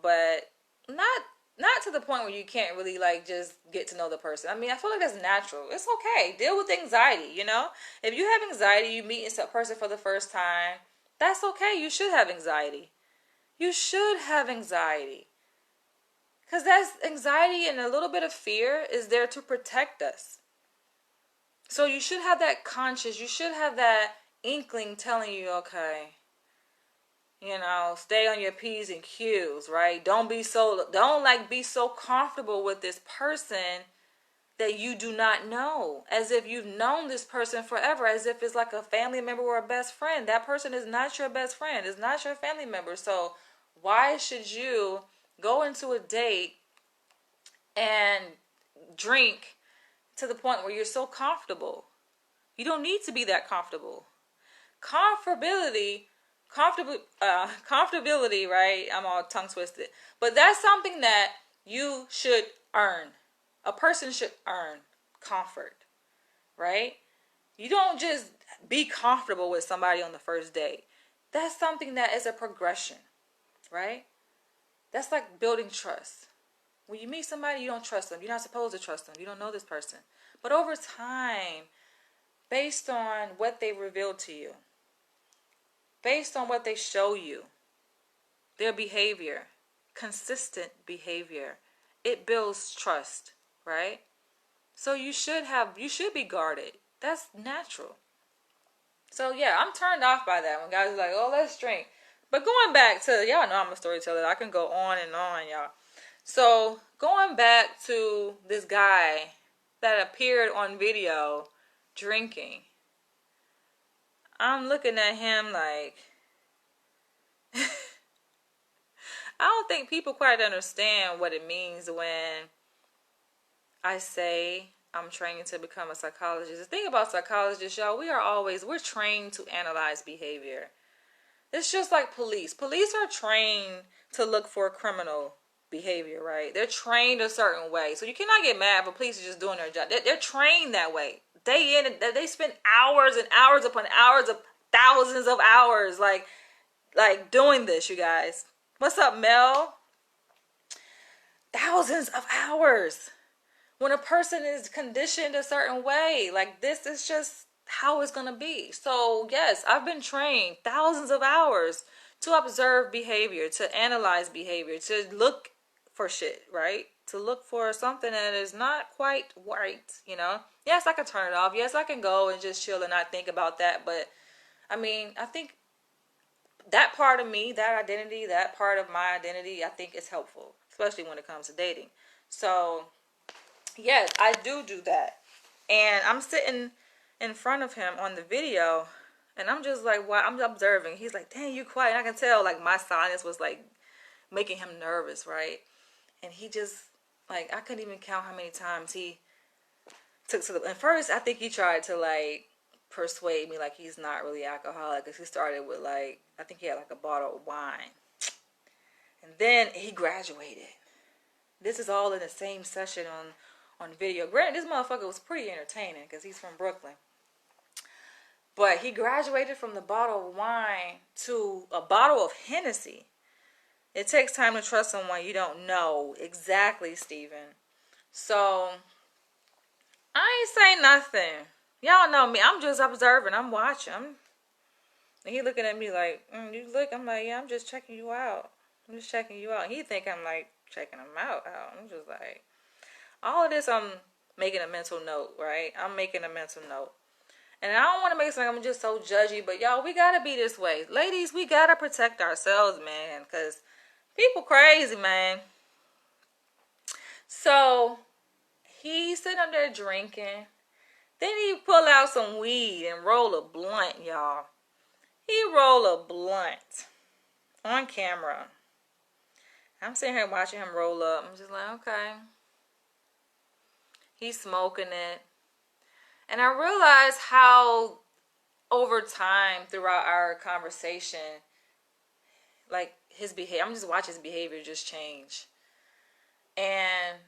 but not to the point where you can't really like just get to know the person. I mean, I feel like that's natural. It's okay. Deal with anxiety, If you have anxiety, you meet a person for the first time, that's okay. You should have anxiety. You should have anxiety. Because that's anxiety and a little bit of fear is there to protect us. So you should have that conscious, you should have that inkling telling you, okay, stay on your P's and Q's, right? Don't be so comfortable with this person that you do not know, as if you've known this person forever, as if it's like a family member or a best friend. That person is not your best friend, is not your family member. So why should you go into a date and drink to the point where you're so comfortable? You don't need to be that comfortable. Comfortability, right? I'm all tongue twisted. But that's something that you should earn. A person should earn comfort, right? You don't just be comfortable with somebody on the first date. That's something that is a progression, right? That's like building trust. When you meet somebody, you don't trust them. You're not supposed to trust them. You don't know this person. But over time, based on what they reveal to you, based on what they show you, their behavior, consistent behavior, it builds trust, right? So you should be guarded. That's natural. So yeah, I'm turned off by that when guys are like, oh, let's drink. But going back to, y'all know I'm a storyteller. I can go on and on, y'all. So going back to this guy that appeared on video drinking, I'm looking at him like, I don't think people quite understand what it means when I say I'm training to become a psychologist. The thing about psychologists, y'all, we're trained to analyze behavior. It's just like police. Police are trained to look for criminal behavior, right? They're trained a certain way. So you cannot get mad if police are just doing their job. They're trained that way. They spend hours and hours upon hours of thousands of hours like doing this, you guys. What's up, Mel? Thousands of hours. When a person is conditioned a certain way, like this is just how it's going to be. So yes, I've been trained thousands of hours to observe behavior, to analyze behavior, to look for shit, right? To look for something that is not quite right, Yes, I can turn it off. Yes, I can go and just chill and not think about that. But I mean, I think that part of me, that identity, that part of my identity, I think is helpful, especially when it comes to dating. So yes, I do that. And I'm sitting in front of him on the video, and I'm just like, wow, I'm observing. He's like, dang, you quiet. And I can tell, like, my silence was, like, making him nervous, right? And he just, like, I couldn't even count how many times he took to the... And first, I think he tried to, like, persuade me, like, he's not really alcoholic. Because he started with, like, I think he had, like, a bottle of wine. And then he graduated. This is all in the same session on video. Granted, this motherfucker was pretty entertaining because he's from Brooklyn. But he graduated from the bottle of wine to a bottle of Hennessy. It takes time to trust someone you don't know. Exactly, Stephen. So, I ain't say nothing. Y'all know me. I'm just observing. I'm watching. And he looking at me like, you look? I'm like, yeah, I'm just checking you out. I'm just checking you out. And he think I'm like checking him out. I'm just like... All of this, I'm making a mental note, right? I'm making a mental note. And I don't want to make it sound like I'm just so judgy, but y'all, we got to be this way. Ladies, we got to protect ourselves, man, because people crazy, man. So, he's sitting up there drinking. Then he pull out some weed and roll a blunt, y'all. He roll a blunt on camera. I'm sitting here watching him roll up. I'm just like, okay. He's smoking it. And I realized how over time throughout our conversation, like his behavior, I'm just watching his behavior just change. And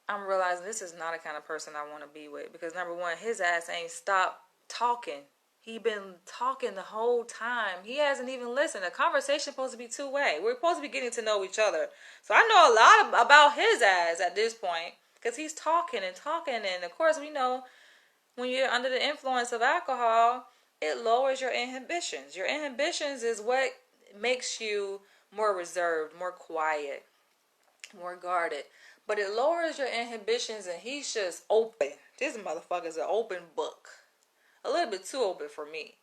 I'm realizing this is not a kind of person I want to be with. Because number one, his ass ain't stopped talking. He been talking the whole time. He hasn't even listened. The conversation supposed to be two-way. We're supposed to be getting to know each other. So I know a lot about his ass at this point. Because he's talking and talking. And of course we know when you're under the influence of alcohol, it lowers your inhibitions. Your inhibitions is what makes you more reserved, more quiet, more guarded. But it lowers your inhibitions, and he's just open. This motherfucker's an open book. A little bit too open for me.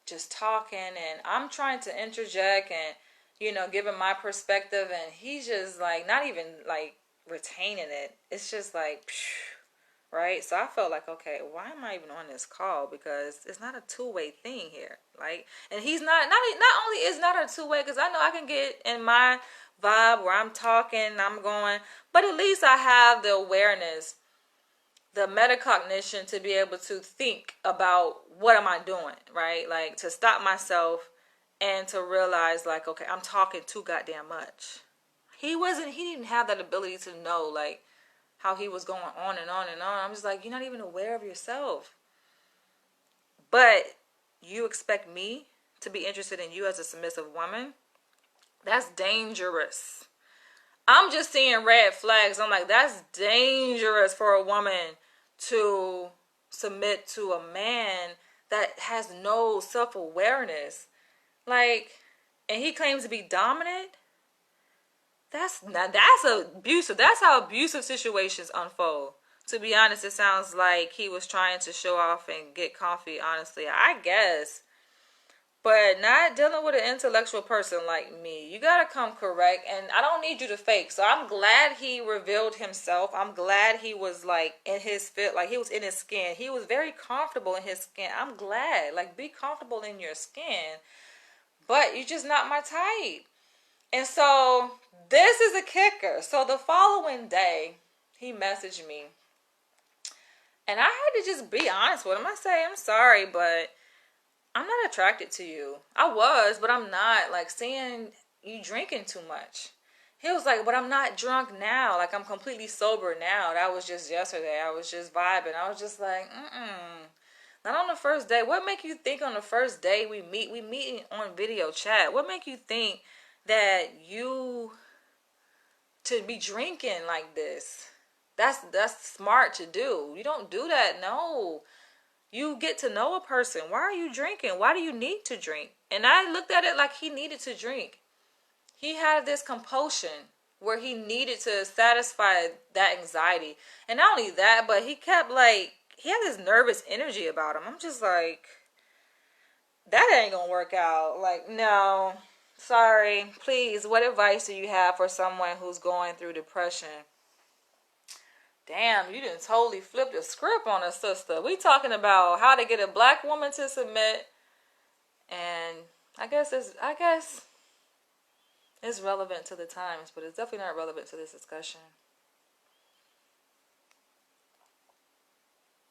Just talking, and I'm trying to interject and, give him my perspective, and he's just like, not even like retaining it. It's just like, phew, right? So I felt like, okay, why am I even on this call? Because it's not a two-way thing here. Like, and he's not only is not a two-way, because I know I can get in my vibe where I'm talking, I'm going, but at least I have the awareness, the metacognition to be able to think about what am I doing, right? Like to stop myself and to realize like, okay, I'm talking too goddamn much. He didn't have that ability to know like how he was going on and on and on. I'm just like, you're not even aware of yourself. But you expect me to be interested in you as a submissive woman? That's dangerous. I'm just seeing red flags. I'm like, that's dangerous for a woman to submit to a man that has no self-awareness. Like, and he claims to be dominant. That's abusive. That's how abusive situations unfold. To be honest, it sounds like he was trying to show off and get comfy, honestly. I guess. But not dealing with an intellectual person like me. You gotta come correct, and I don't need you to fake. So I'm glad he revealed himself. I'm glad he was like in his fit, like he was in his skin. He was very comfortable in his skin. I'm glad. Like, be comfortable in your skin. But you're just not my type. And so this is a kicker. So the following day, he messaged me. And I had to just be honest with him. I say, I'm sorry, but I'm not attracted to you. I was, but I'm not. Like, seeing you drinking too much. He was like, but I'm not drunk now. Like, I'm completely sober now. That was just yesterday. I was just vibing. I was just like, not on the first day. What make you think on the first day we meet on video chat? What make you think that you to be drinking like this? That's smart to do. You don't do that. No. You get to know a person. Why are you drinking? Why do you need to drink? And I looked at it like he needed to drink. He had this compulsion where he needed to satisfy that anxiety. And not only that, but he kept like, he had this nervous energy about him. I'm just like, that ain't gonna work out. Like, no, sorry. Please, what advice do you have for someone who's going through depression? Damn, you didn't totally flip the script on us, sister. We talking about how to get a black woman to submit, and I guess it's relevant to the times, but it's definitely not relevant to this discussion.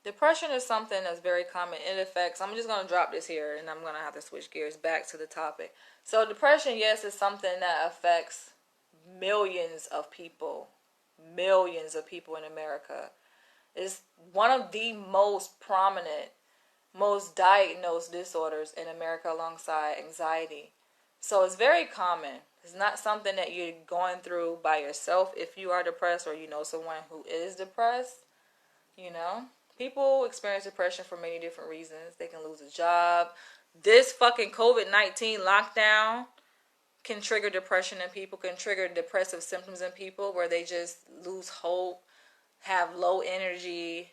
Depression is something that's very common. It affects, I'm just going to drop this here, and I'm going to have to switch gears back to the topic. So depression, yes, is something that affects millions of people. Millions of people in America. It's one of the most prominent, most diagnosed disorders in America alongside anxiety. So it's very common. It's not something that you're going through by yourself if you are depressed or you know someone who is depressed. People experience depression for many different reasons. They can lose a job. This fucking COVID-19 lockdown can trigger depression in people, can trigger depressive symptoms in people where they just lose hope, have low energy,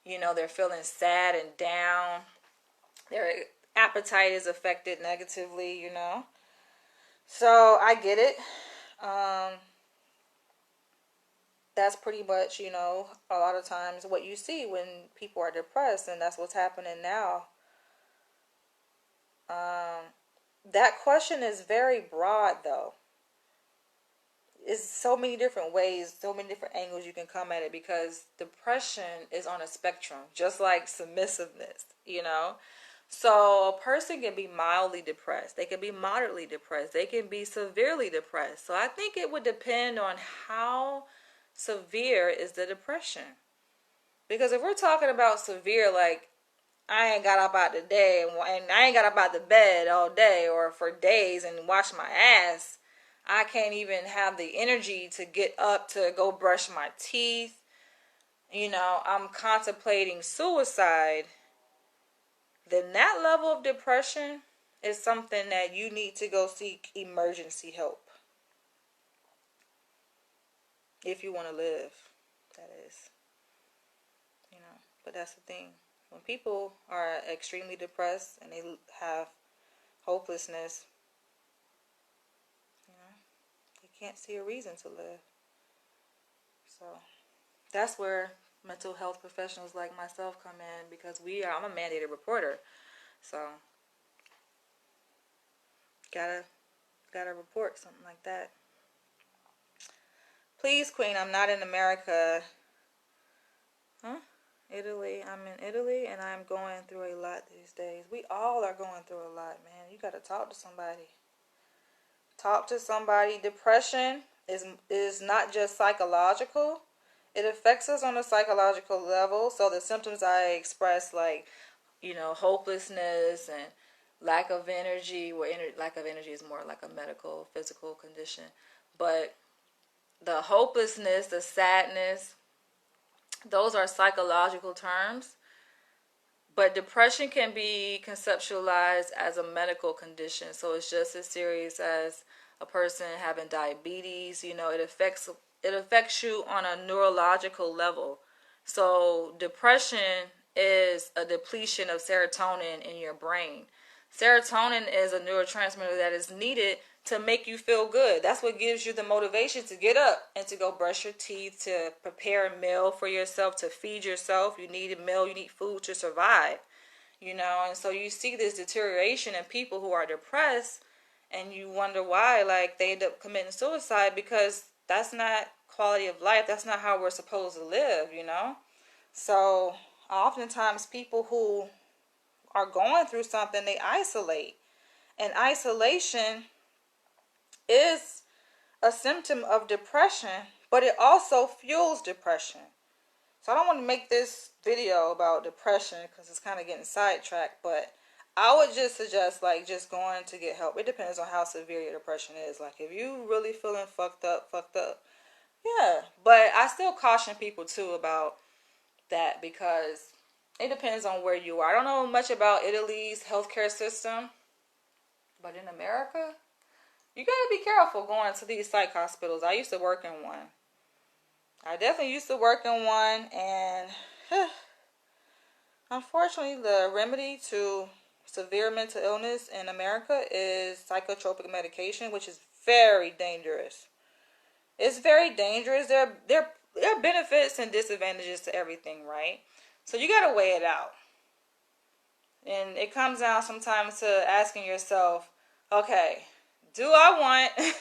they're feeling sad and down. Their appetite is affected negatively, So I get it. That's pretty much, a lot of times what you see when people are depressed, and that's what's happening now. That question is very broad, though. it's so many different ways, so many different angles you can come at it, because depression is on a spectrum, just like submissiveness, you know? So a person can be mildly depressed. They can be moderately depressed. They can be severely depressed. So I think it would depend on how severe is the depression. Because if we're talking about severe, like I ain't got up out the day and I ain't got up out the bed all day or for days and wash my ass, I can't even have the energy to get up to go brush my teeth. You know, I'm contemplating suicide. Then that level of depression is something that you need to go seek emergency help. If you want to live, that is. You know, but that's the thing. When people are extremely depressed and they have hopelessness, you know, they can't see a reason to live. So that's where mental health professionals like myself come in, because I'm a mandated reporter. So gotta report something like that. Please, Queen, I'm not in America. Huh? Italy. I'm in Italy and I'm going through a lot these days. We all are going through a lot, man. You gotta talk to somebody. Talk to somebody. Depression is not just psychological. It affects us on a psychological level. So the symptoms I express, like, you know, hopelessness and lack of energy, lack of energy is more like a medical, physical condition. But the hopelessness, the sadness, those are psychological terms. But depression can be conceptualized as a medical condition. So it's just as serious as a person having diabetes. You know, it affects you on a neurological level. So depression is a depletion of serotonin in your brain. Serotonin is a neurotransmitter that is needed to make you feel good. That's what gives you the motivation to get up and to go brush your teeth, to prepare a meal for yourself, to feed yourself. You need a meal, you need food to survive, you know. And so you see this deterioration in people who are depressed, and you wonder why, like, they end up committing suicide, because that's not quality of life. That's not how we're supposed to live, you know. So oftentimes people who are going through something, they isolate. And isolation is a symptom of depression, but it also fuels depression. So I don't want to make this video about depression because it's kind of getting sidetracked, but I would just suggest, like, just going to get help. It depends on how severe your depression is. Like, if you really feeling fucked up, yeah. But I still caution people too about that, because it depends on where you are. I don't know much about Italy's healthcare system, but in America, you gotta be careful going to these psych hospitals. I used to work in one. I definitely used to work in one, and unfortunately, the remedy to severe mental illness in America is psychotropic medication, which is very dangerous. It's very dangerous. There are benefits and disadvantages to everything, right? So you gotta weigh it out. And it comes down sometimes to asking yourself, okay, do I want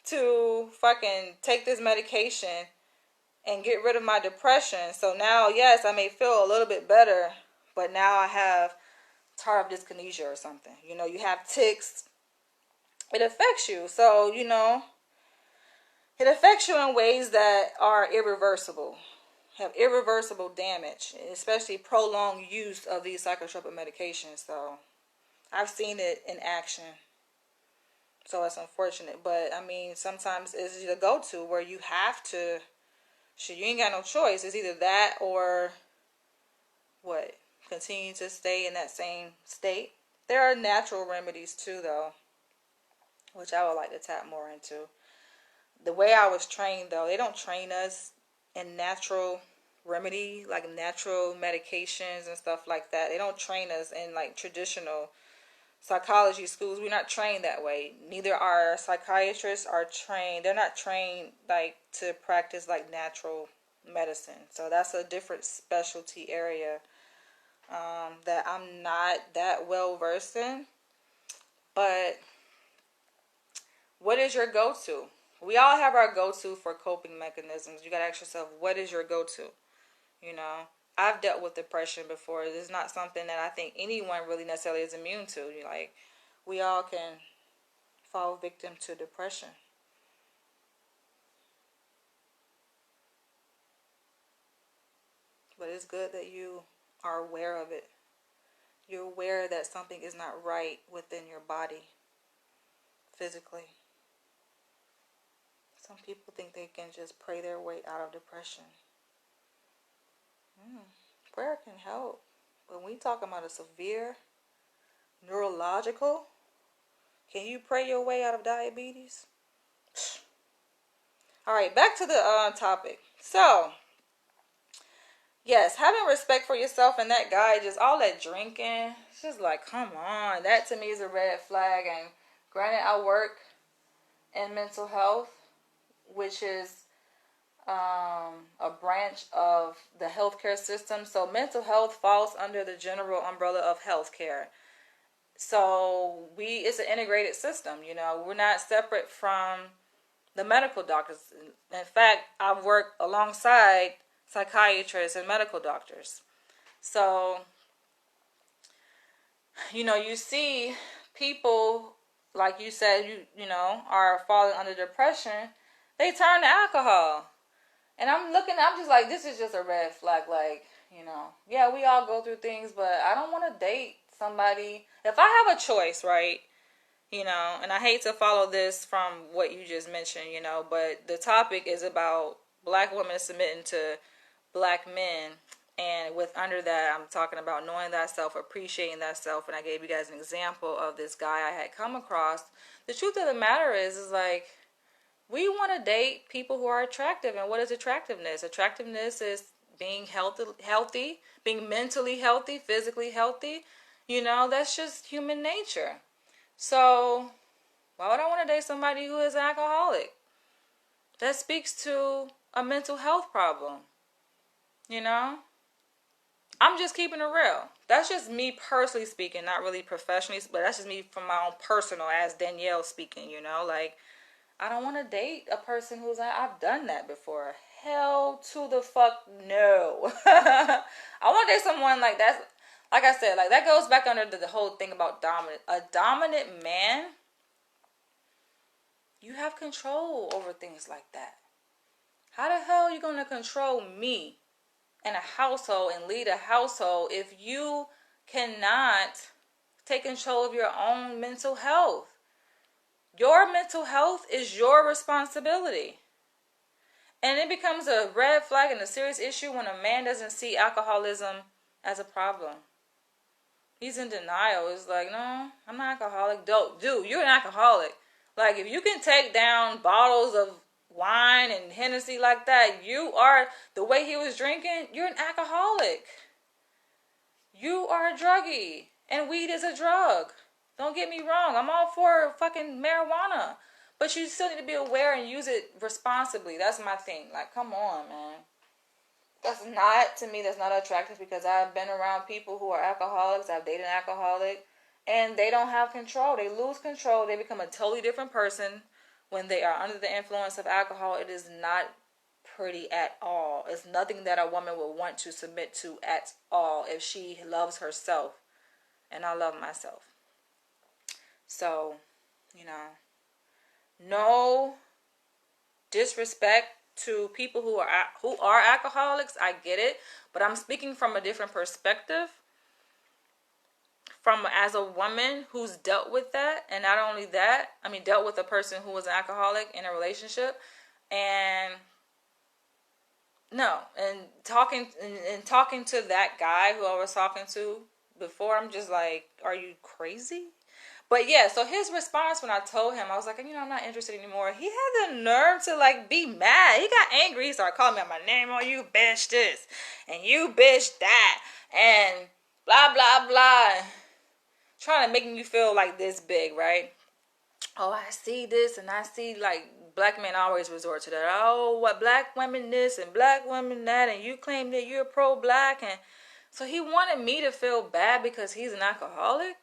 to fucking take this medication and get rid of my depression? So now, yes, I may feel a little bit better, but now I have tardive dyskinesia or something. You know, you have tics. It affects you. So, you know, it affects you in ways that are irreversible, have irreversible damage, especially prolonged use of these psychotropic medications. So I've seen it in action. So it's unfortunate. But, I mean, sometimes it's the go-to where you have to, shit, you ain't got no choice. It's either that or what? Continue to stay in that same state. There are natural remedies too, though, which I would like to tap more into. The way I was trained, though, they don't train us in natural remedy, like natural medications and stuff like that. They don't train us in, like, traditional psychology schools. We're not trained that way. Neither are psychiatrists are trained. They're not trained, like, to practice, like, natural medicine. So that's a different specialty area that I'm not that well versed in. But what is your go-to? We all have our go-to for coping mechanisms. You gotta ask yourself, what is your go-to? You know, I've dealt with depression before. It's not something that I think anyone really necessarily is immune to. You like, we all can fall victim to depression. But it's good that you are aware of it. You're aware that something is not right within your body physically. Some people think they can just pray their way out of depression. Prayer can help. When we talk about a severe neurological, can you pray your way out of diabetes? All right, back to the topic. So, yes, having respect for yourself and that guy, just all that drinking, it's just like, come on. That to me is a red flag. And granted, I work in mental health, which is a branch of the healthcare system. So mental health falls under the general umbrella of healthcare. So it's an integrated system. You know, we're not separate from the medical doctors. In fact, I've worked alongside psychiatrists and medical doctors. So, you know, you see people, like you said, you know, are falling under depression. They turn to alcohol. And I'm just like, this is just a red flag. Like, you know, yeah, we all go through things, but I don't want to date somebody. If I have a choice, right, you know, and I hate to follow this from what you just mentioned, you know, but the topic is about black women submitting to black men. And with under that, I'm talking about knowing thyself, appreciating thyself. And I gave you guys an example of this guy I had come across. The truth of the matter is like, we want to date people who are attractive. And what is attractiveness? Attractiveness is being healthy, being mentally healthy, physically healthy. You know, that's just human nature. So why would I want to date somebody who is an alcoholic? That speaks to a mental health problem. You know? I'm just keeping it real. That's just me personally speaking, not really professionally, but that's just me from my own personal, as Danielle speaking, you know? Like, I don't want to date a person who's like, I've done that before. Hell to the fuck no. I want to date someone like that. Like I said, like that goes back under the whole thing about dominant. A dominant man, you have control over things like that. How the hell are you going to control me and a household and lead a household if you cannot take control of your own mental health? Your mental health is your responsibility. And it becomes a red flag and a serious issue when a man doesn't see alcoholism as a problem. He's in denial. It's like, no, I'm not alcoholic. Dude, you're an alcoholic. Like, if you can take down bottles of wine and Hennessy like that, you are, the way he was drinking, you're an alcoholic. You are a druggie. And weed is a drug. Don't get me wrong. I'm all for fucking marijuana. But you still need to be aware and use it responsibly. That's my thing. Like, come on, man. That's not attractive because I've been around people who are alcoholics. I've dated an alcoholic. And they don't have control. They lose control. They become a totally different person when they are under the influence of alcohol. It is not pretty at all. It's nothing that a woman would want to submit to at all if she loves herself. And I love myself. So, you know, no disrespect to people who are alcoholics. I get it, but I'm speaking from a different perspective. From as a woman who's dealt with that, and not only that, I mean, dealt with a person who was an alcoholic in a relationship, and no, and talking to that guy who I was talking to before, I'm just like, are you crazy? But yeah, so his response when I told him, I was like, you know, I'm not interested anymore. He had the nerve to like be mad. He got angry. He started calling me out my name. Oh, you bitch this, and you bitch that, and blah blah blah. Trying to make you feel like this big, right? Oh, I see this, and I see like black men always resort to that. Oh, what black women this and black women that, and you claim that you're pro-black, and so he wanted me to feel bad because he's an alcoholic.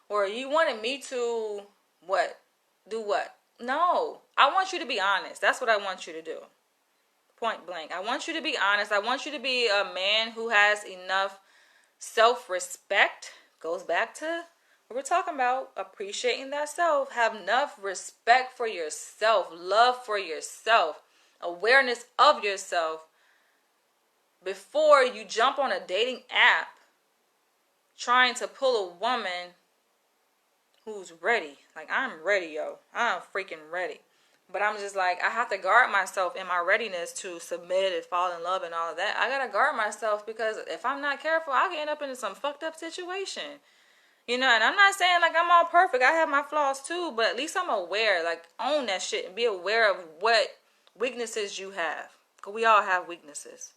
Or you wanted me to, what? Do what? No. I want you to be honest. That's what I want you to do. Point blank. I want you to be honest. I want you to be a man who has enough self-respect. Goes back to what we're talking about. Appreciating that self. Have enough respect for yourself. Love for yourself. Awareness of yourself. Before you jump on a dating app trying to pull a woman who's ready. Like, I'm ready, yo. I'm freaking ready. But I'm just like, I have to guard myself in my readiness to submit and fall in love and all of that. I gotta guard myself because if I'm not careful, I can end up in some fucked up situation. You know, and I'm not saying like I'm all perfect. I have my flaws too, but at least I'm aware. Like, own that shit and be aware of what weaknesses you have. Because we all have weaknesses.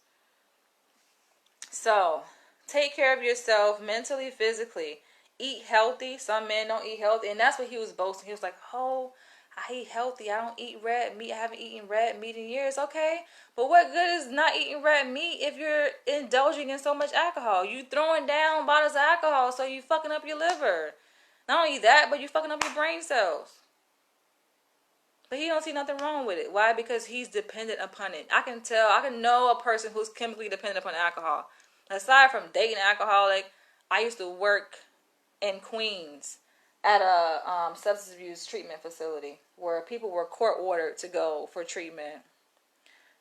So, take care of yourself mentally, physically. Eat healthy. Some men don't eat healthy. And that's what he was boasting. He was like, oh, I eat healthy. I don't eat red meat. I haven't eaten red meat in years. Okay. But what good is not eating red meat if you're indulging in so much alcohol? You throwing down bottles of alcohol, so you fucking up your liver. Not only that, but you fucking up your brain cells. But he don't see nothing wrong with it. Why? Because he's dependent upon it. I can tell. I can know a person who's chemically dependent upon alcohol. Aside from dating an alcoholic, I used to work in Queens at a substance abuse treatment facility where people were court ordered to go for treatment.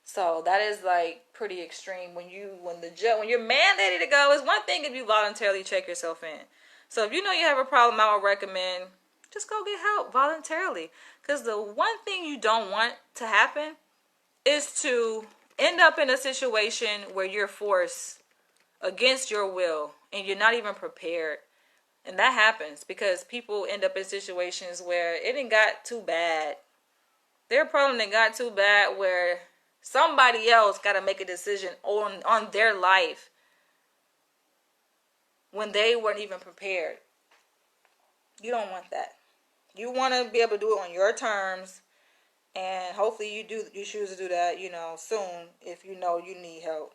So that is like pretty extreme. When you're mandated to go, it's one thing if you voluntarily check yourself in. So if you know you have a problem, I would recommend just go get help voluntarily. Because the one thing you don't want to happen is to end up in a situation where you're forced against your will and you're not even prepared. And that happens because people end up in situations where it ain't got too bad. Their problem ain't got too bad where somebody else got to make a decision on their life when they weren't even prepared. You don't want that. You want to be able to do it on your terms, and hopefully you choose to do that, soon if you know you need help.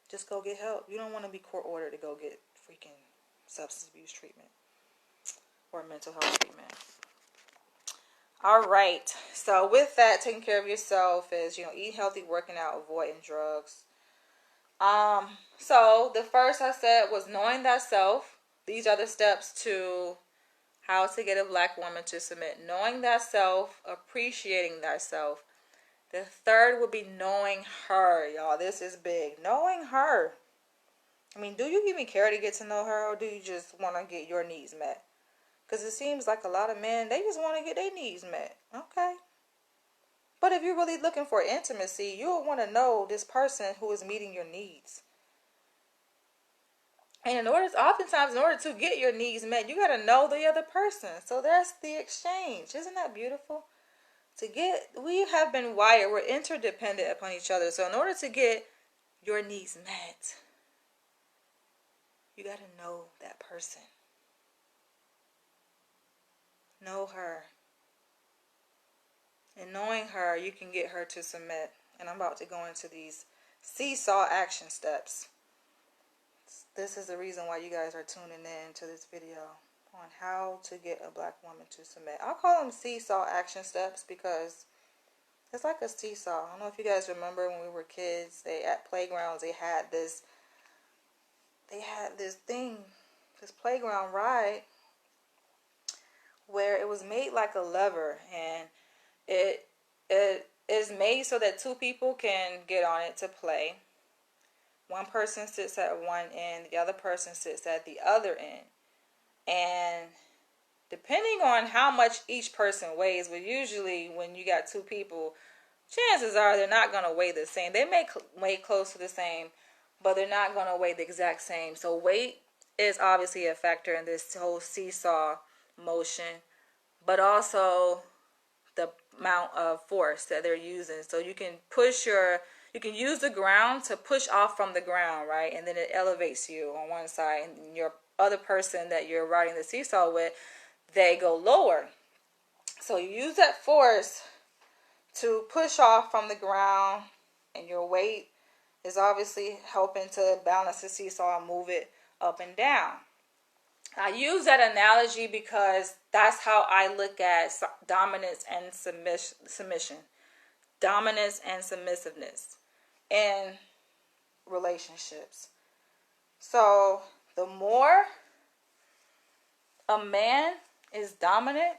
Just go get help. You don't want to be court ordered to go get freaking substance abuse treatment or mental health treatment. All right. So with that, taking care of yourself is, eat healthy, working out, avoiding drugs. So the first I said was knowing thyself. These are the steps to how to get a black woman to submit. Knowing thyself, appreciating thyself. The third would be knowing her, y'all. This is big. Knowing her. I mean, do you even care to get to know her, or do you just want to get your needs met? Because it seems like a lot of men, they just want to get their needs met. Okay. But if you're really looking for intimacy, you'll want to know this person who is meeting your needs. And oftentimes, in order to get your needs met, you got to know the other person. So that's the exchange. Isn't that beautiful? We have been wired, we're interdependent upon each other. So in order to get your needs met, you got to know that person. Know her. And knowing her, you can get her to submit. And I'm about to go into these seesaw action steps. This is the reason why you guys are tuning in to this video on how to get a black woman to submit. I'll call them seesaw action steps because it's like a seesaw. I don't know if you guys remember when we were kids, at playgrounds they had this playground ride where it was made like a lever, and it is made so that two people can get on it to play. One person sits at one end, the other person sits at the other end. And depending on how much each person weighs, but usually when you got two people, chances are they're not going to weigh the same. They may weigh close to the same, but they're not going to weigh the exact same. So weight is obviously a factor in this whole seesaw motion, but also the amount of force that they're using. So you can use the ground to push off from the ground, right? And then it elevates you on one side, and your other person that you're riding the seesaw with, they go lower. So you use that force to push off from the ground, and your weight is obviously helping to balance the seesaw and move it up and down. I use that analogy because that's how I look at dominance and submission. Dominance and submissiveness in relationships. So the more a man is dominant,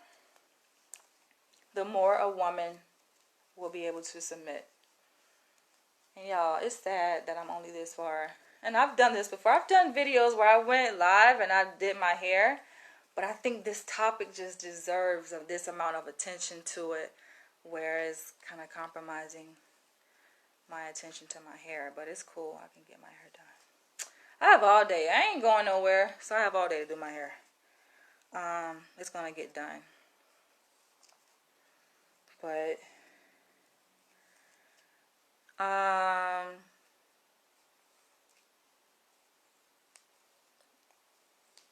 the more a woman will be able to submit. And y'all, it's sad that I'm only this far. And I've done this before. I've done videos where I went live and I did my hair. But I think this topic just deserves this amount of attention to it, where it's kind of compromising my attention to my hair. But it's cool. I can get my hair done. I have all day. I ain't going nowhere, so I have all day to do my hair. It's going to get done. But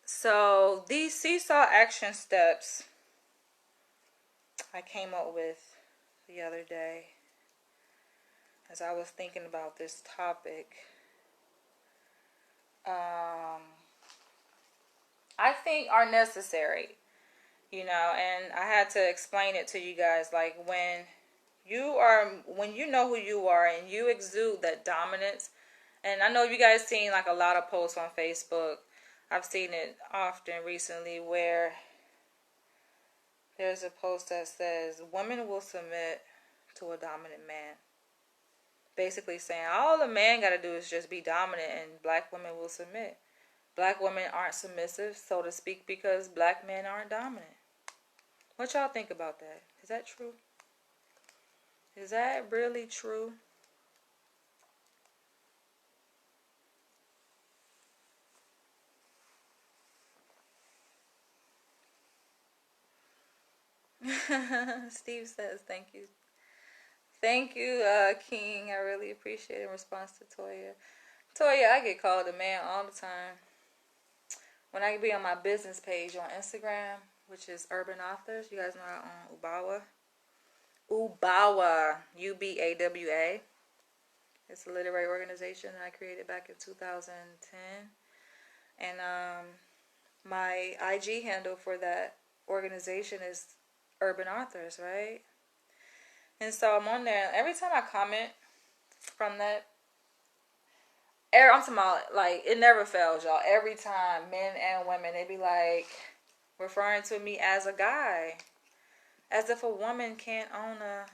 so these seesaw action steps I came up with the other day as I was thinking about this topic. I think are necessary, and I had to explain it to you guys, like when you know who you are and you exude that dominance. And I know you guys seen like a lot of posts on Facebook. I've seen it often recently where there's a post that says women will submit to a dominant man. Basically saying all the man got to do is just be dominant and black women will submit. Black women aren't submissive, so to speak, because black men aren't dominant. What y'all think about that? Is that true? Is that really true? Steve says, thank you. Thank you, King. I really appreciate it in response to Toya. Toya, I get called a man all the time. When I be on my business page on Instagram, which is Urban Authors, you guys know I own Ubawa. Ubawa, UBAWA. It's a literary organization that I created back in 2010. And my IG handle for that organization is Urban Authors, right? And so I'm on there. Every time I comment from that, I'm talking about, like, it never fails, y'all. Every time, men and women, they be like referring to me as a guy, as if a woman can't own a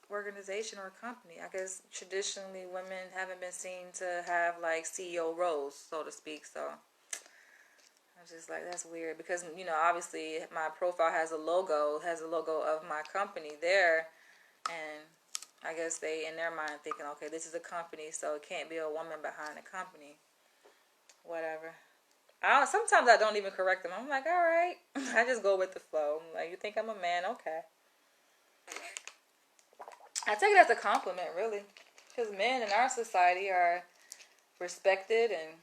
organization or a company. I guess traditionally women haven't been seen to have like CEO roles, so to speak. So I was just like, that's weird, because obviously my profile has a logo of my company there, and I guess they in their mind thinking, okay, this is a company, so it can't be a woman behind the company. Whatever. Sometimes I don't even correct them. I'm like, all right. I just go with the flow. I'm like, you think I'm a man? Okay. I take it as a compliment, really, because men in our society are respected and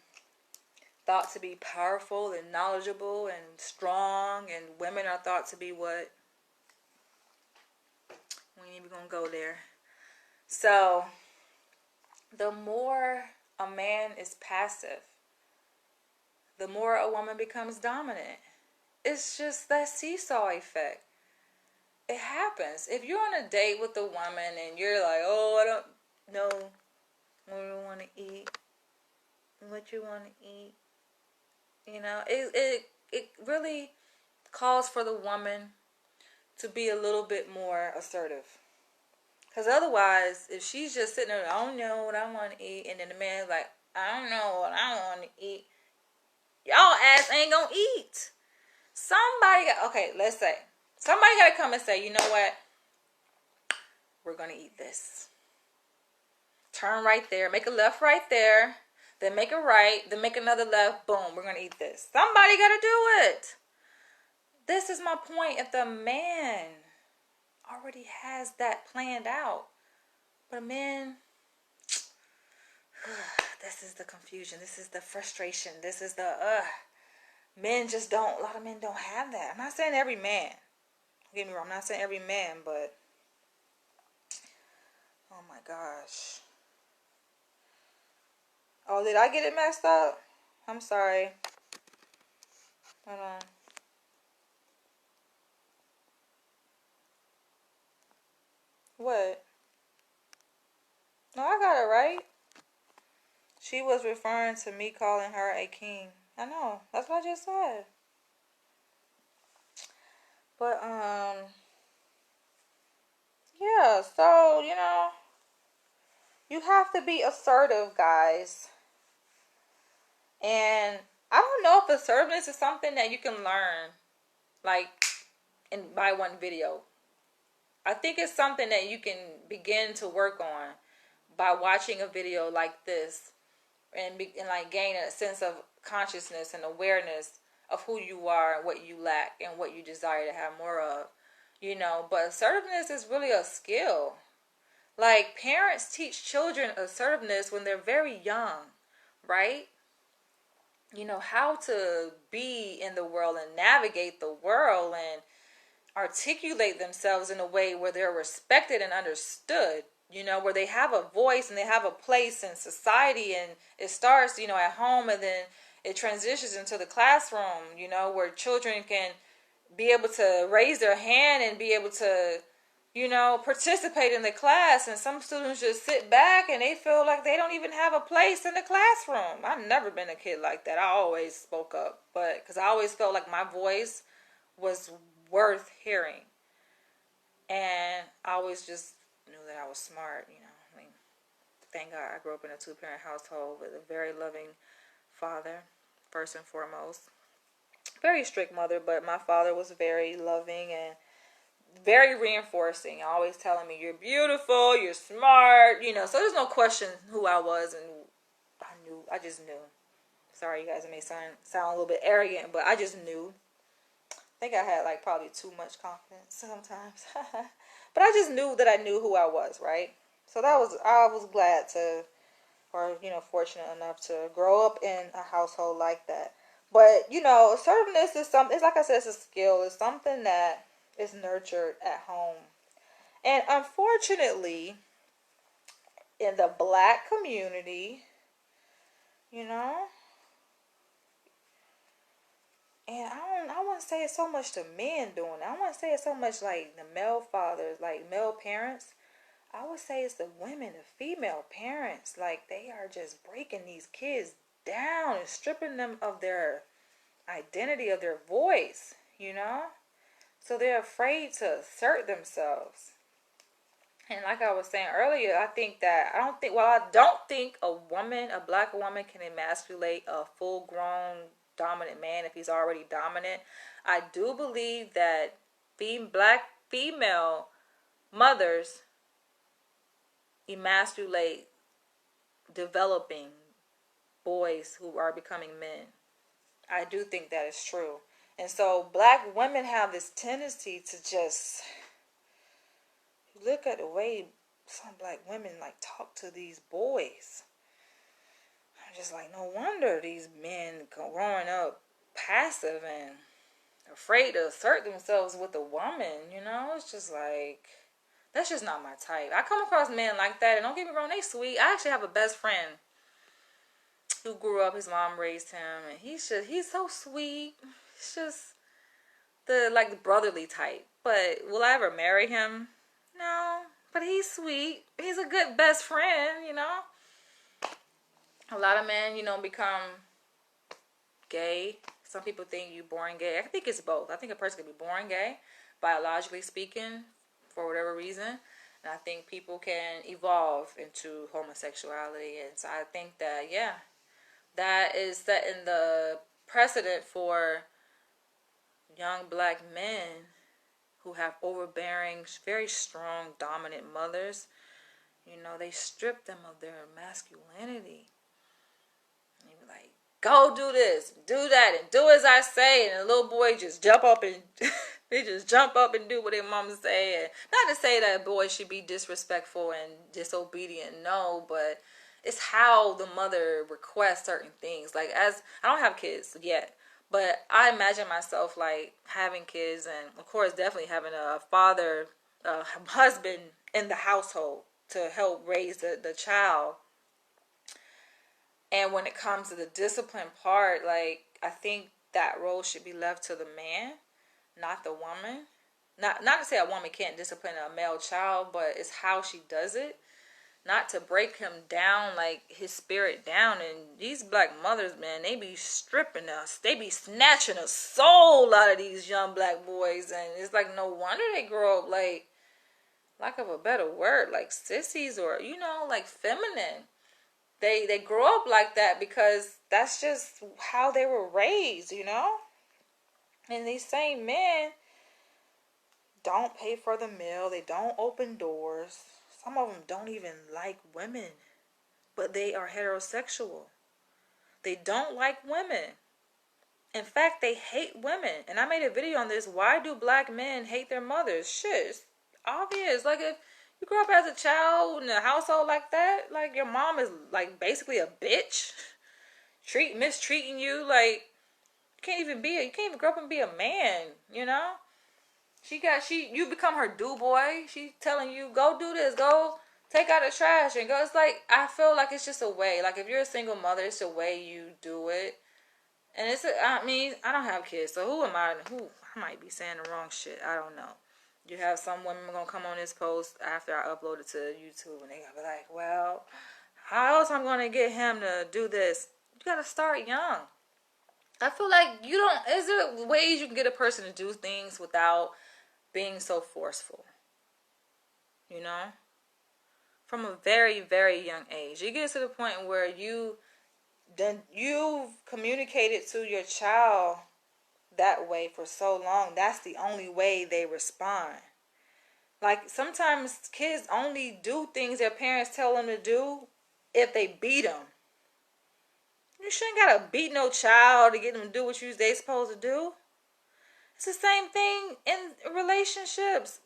thought to be powerful and knowledgeable and strong, and women are thought to be what? We ain't even gonna go there. So, the more a man is passive, the more a woman becomes dominant. It's just that seesaw effect. It happens. If you're on a date with a woman and you're like, oh, I don't know what you want to eat, it really calls for the woman to be a little bit more assertive. Because otherwise, if she's just sitting there, I don't know what I want to eat, and then the man's like, I don't know what I want to eat, y'all ass ain't gonna eat. Let's say somebody gotta come and say, you know what, we're gonna eat this. Turn right there, make a left right there, then make a right, then make another left, boom, we're gonna eat this. Somebody gotta do it. This is my point. If the man already has that planned out, but a man, this is the confusion, this is the frustration, this is the men just don't, a lot of men don't have that. I'm not saying every man, don't get me wrong, I'm not saying every man, but oh my gosh. Oh, did I get it messed up? I'm sorry. Hold on. What? No, I got it right. She was referring to me calling her a king. I know. That's what I just said. But yeah, so, you have to be assertive, guys. And I don't know if assertiveness is something that you can learn like by one video. I think it's something that you can begin to work on by watching a video like this and like gain a sense of consciousness and awareness of who you are and what you lack and what you desire to have more of. But assertiveness is really a skill. Like, parents teach children assertiveness when they're very young, right? How to be in the world and navigate the world and articulate themselves in a way where they're respected and understood, where they have a voice and they have a place in society, and it starts, at home, and then it transitions into the classroom, where children can be able to raise their hand and be able to participate in the class. And some students just sit back and they feel like they don't even have a place in the classroom. I've never been a kid like that. I always spoke up, but because I always felt like my voice was worth hearing. And I always just knew that I was smart, I mean, thank God I grew up in a 2-parent household with a very loving father, first and foremost. Very strict mother, but my father was very loving and very reinforcing, always telling me you're beautiful, you're smart, so there's no question who I was, and I just knew. Sorry, you guys, it may sound a little bit arrogant, but I just knew. I think I had like probably too much confidence sometimes. But I just knew that I knew who I was, right? So I was glad to, or fortunate enough to grow up in a household like that. But assertiveness is something. It's like I said, it's a skill. It's something that is nurtured at home. And unfortunately, in the black community, you know, and I wouldn't say it's so much the men doing it. I wouldn't say it's so much like the male fathers, like male parents. I would say it's the women, the female parents. Like, they are just breaking these kids down and stripping them of their identity, of their voice. So they're afraid to assert themselves. And like I was saying earlier, I don't think a black woman can emasculate a full grown dominant man if he's already dominant. I do believe that black female mothers emasculate developing boys who are becoming men. I do think that is true. And so black women have this tendency to just look at the way some black women like talk to these boys. I'm just like, no wonder these men growing up passive and afraid to assert themselves with a woman. It's just like, that's just not my type. I come across men like that, and don't get me wrong, they sweet. I actually have a best friend who grew up, his mom raised him, and he's so sweet. It's just the brotherly type. But will I ever marry him? No. But he's sweet. He's a good best friend. A lot of men, become gay. Some people think you're born gay. I think it's both. I think a person can be born gay, biologically speaking, for whatever reason. And I think people can evolve into homosexuality. And so I think that, yeah, that is setting the precedent for young black men who have overbearing, very strong, dominant mothers. They strip them of their masculinity. And you be like, go do this, do that, and do as I say. And the little boy just jump up and they just jump up and do what their mom say. And not to say that boys should be disrespectful and disobedient, no, but it's how the mother requests certain things. Like, as I don't have kids yet, but I imagine myself like having kids, and of course definitely having a father, a husband in the household to help raise the child. And when it comes to the discipline part, like, I think that role should be left to the man, not the woman. Not to say a woman can't discipline a male child, but it's how she does it. Not to break him down, like his spirit down. And these black mothers, man, they be stripping us. They be snatching the soul out of these young black boys. And it's like, no wonder they grow up like, lack of a better word, like sissies, or, you know, like feminine. They grow up like that because that's just how they were raised, you know? And these same men don't pay for the meal. They don't open doors. Some of them don't even like women, but they are heterosexual. They don't like women. In fact, they hate women. And I made a video on this. Why do black men hate their mothers? Shit, it's obvious. Like, if you grew up as a child in a household like that, like, your mom is, like, basically a bitch. Mistreating you. Like, you can't even grow up and be a man, you know? You become her do boy. She's telling you, go do this, go take out the trash and go. It's like, I feel like it's just a way. Like, if you're a single mother, it's a way you do it. And I mean, I don't have kids, so I might be saying the wrong shit. I don't know. You have some women gonna come on this post after I upload it to YouTube, and they gonna be like, well, how else I'm gonna get him to do this? You gotta start young. I feel like is there ways you can get a person to do things without being so forceful, you know, from a very, very young age. It gets to the point where you've communicated to your child that way for so long. That's the only way they respond. Like, sometimes kids only do things their parents tell them to do if they beat them. You shouldn't gotta beat no child to get them to do what they supposed to do. It's the same thing in relationships.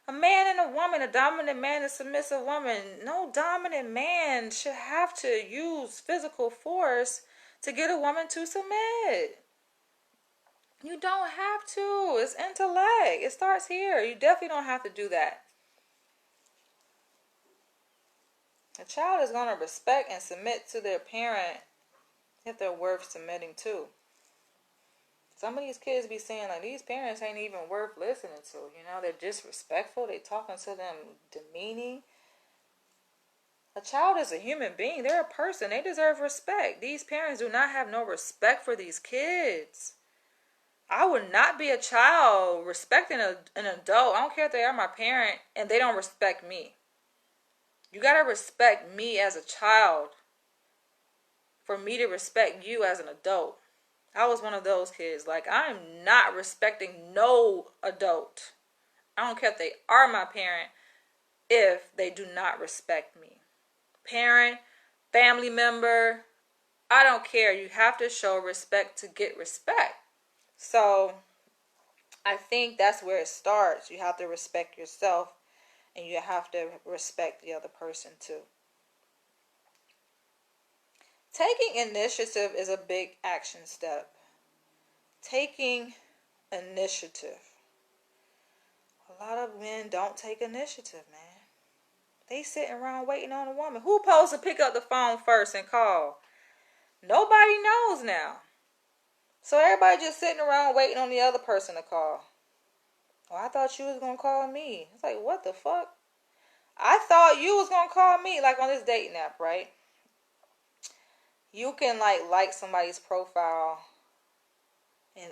A man and a woman, a dominant man and a submissive woman. No dominant man should have to use physical force to get a woman to submit. You don't have to. It's intellect. It starts here. You definitely don't have to do that. A child is going to respect and submit to their parent if they're worth submitting to. Some of these kids be saying, like, these parents ain't even worth listening to. You know, they're disrespectful. They talking to them demeaning. A child is a human being. They're a person. They deserve respect. These parents do not have no respect for these kids. I would not be a child respecting an adult. I don't care if they are my parent and they don't respect me. You got to respect me as a child for me to respect you as an adult. I was one of those kids. Like, I'm not respecting no adult. I don't care if they are my parent if they do not respect me. Parent, family member, I don't care. You have to show respect to get respect. So, I think that's where it starts. You have to respect yourself and you have to respect the other person too. Taking initiative is a big action step. Taking initiative. A lot of men don't take initiative, man. They sitting around waiting on a woman. Who's supposed to pick up the phone first and call? Nobody knows now. So everybody just sitting around waiting on the other person to call. Well, I thought you was going to call me. It's like, what the fuck? I thought you was going to call me. Like on this dating app, right? You can like somebody's profile,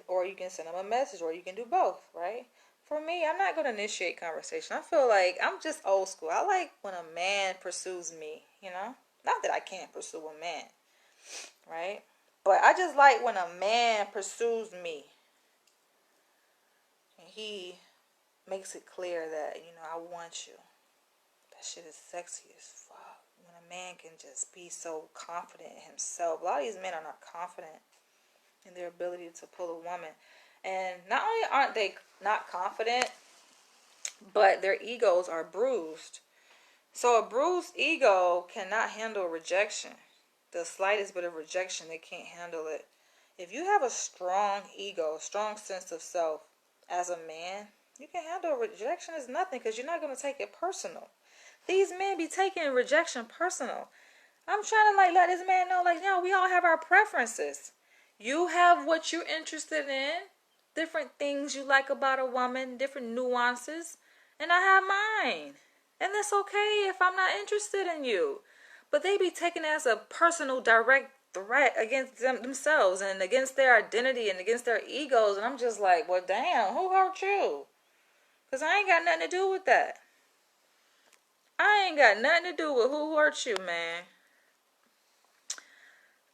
or you can send them a message, or you can do both, right? For me, I'm not going to initiate conversation. I feel like I'm just old school. I like when a man pursues me, you know? Not that I can't pursue a man, right? But I just like when a man pursues me. And he makes it clear that, you know, I want you. That shit is sexy as fuck. When a man can just be so confident in himself. A lot of these men are not confident in their ability to pull a woman. And not only aren't they not confident, but their egos are bruised. So a bruised ego cannot handle rejection. The slightest bit of rejection, they can't handle it. If you have a strong ego, strong sense of self as a man, you can handle rejection as nothing because you're not going to take it personal. These men be taking rejection personal. I'm trying to let this man know, we all have our preferences. You have what you're interested in, different things you like about a woman, different nuances, and I have mine. And that's okay if I'm not interested in you. But they be taken as a personal direct threat against themselves and against their identity and against their egos. And I'm just like, well, damn, who hurt you? Because I ain't got nothing to do with that. I ain't got nothing to do with who hurt you, man.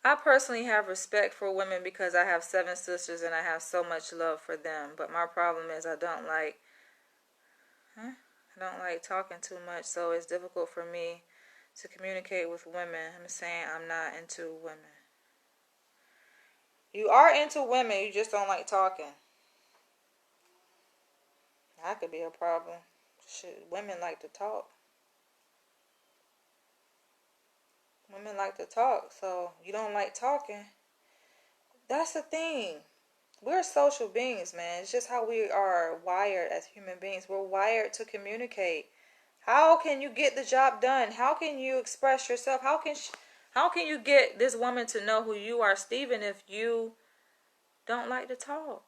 I personally have respect for women because I have 7 sisters and I have so much love for them. But my problem is I don't like talking too much, so it's difficult for me to communicate with women. I'm saying I'm not into women. You are into women, you just don't like talking. That could be a problem. Shit, women like to talk. Women like to talk, so you don't like talking. That's the thing. We're social beings, man. It's just how we are wired as human beings. We're wired to communicate. How can you get the job done? How can you express yourself? How can you get this woman to know who you are, Steven, if you don't like to talk?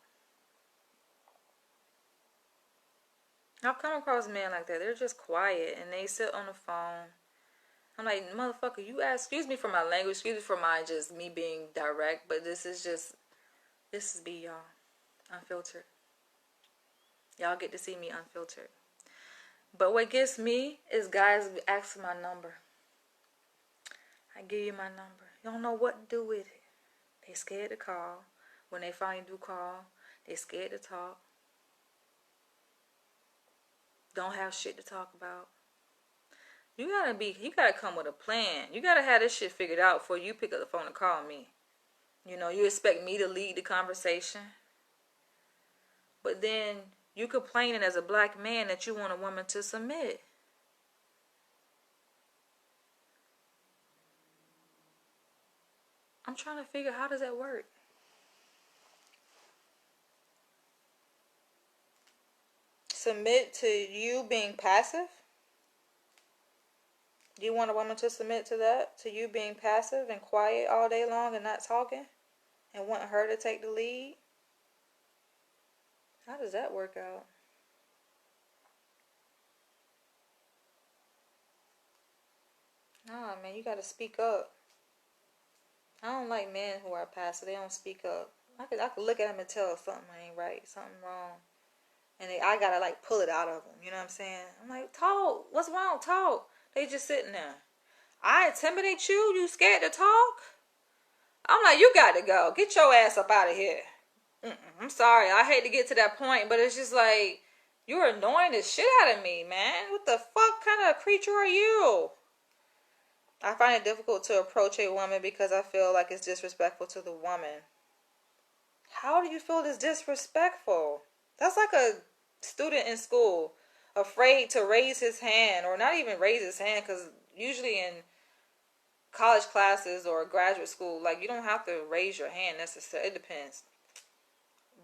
I've come across men like that. They're just quiet and they sit on the phone. I'm like, motherfucker, you ask, excuse me for my language, excuse me for my just me being direct, but this is me, y'all. Unfiltered. Y'all get to see me unfiltered. But what gets me is guys ask for my number. I give you my number. You don't know what to do with it. They scared to call. When they finally do call, they scared to talk. Don't have shit to talk about. You gotta come with a plan. You gotta have this shit figured out before you pick up the phone and call me. You know, you expect me to lead the conversation. But then you complaining as a black man that you want a woman to submit. I'm trying to figure out how does that work? Submit to you being passive? Do you want a woman to submit to that? To you being passive and quiet all day long and not talking? And want her to take the lead? How does that work out? Nah, man, you gotta speak up. I don't like men who are passive. They don't speak up. I could look at them and tell something ain't right, something wrong. And I gotta like pull it out of them. You know what I'm saying? I'm like, talk. What's wrong? Talk. They just sitting there. I intimidate you? You scared to talk? I'm like, you got to go. Get your ass up out of here. I'm sorry. I hate to get to that point, but it's just like, you're annoying the shit out of me, man. What the fuck kind of creature are you? I find it difficult to approach a woman because I feel like it's disrespectful to the woman. How do you feel it's disrespectful? That's like a student in school afraid to raise his hand, or not even raise his hand, because usually in college classes or graduate school, like, you don't have to raise your hand necessarily. It depends.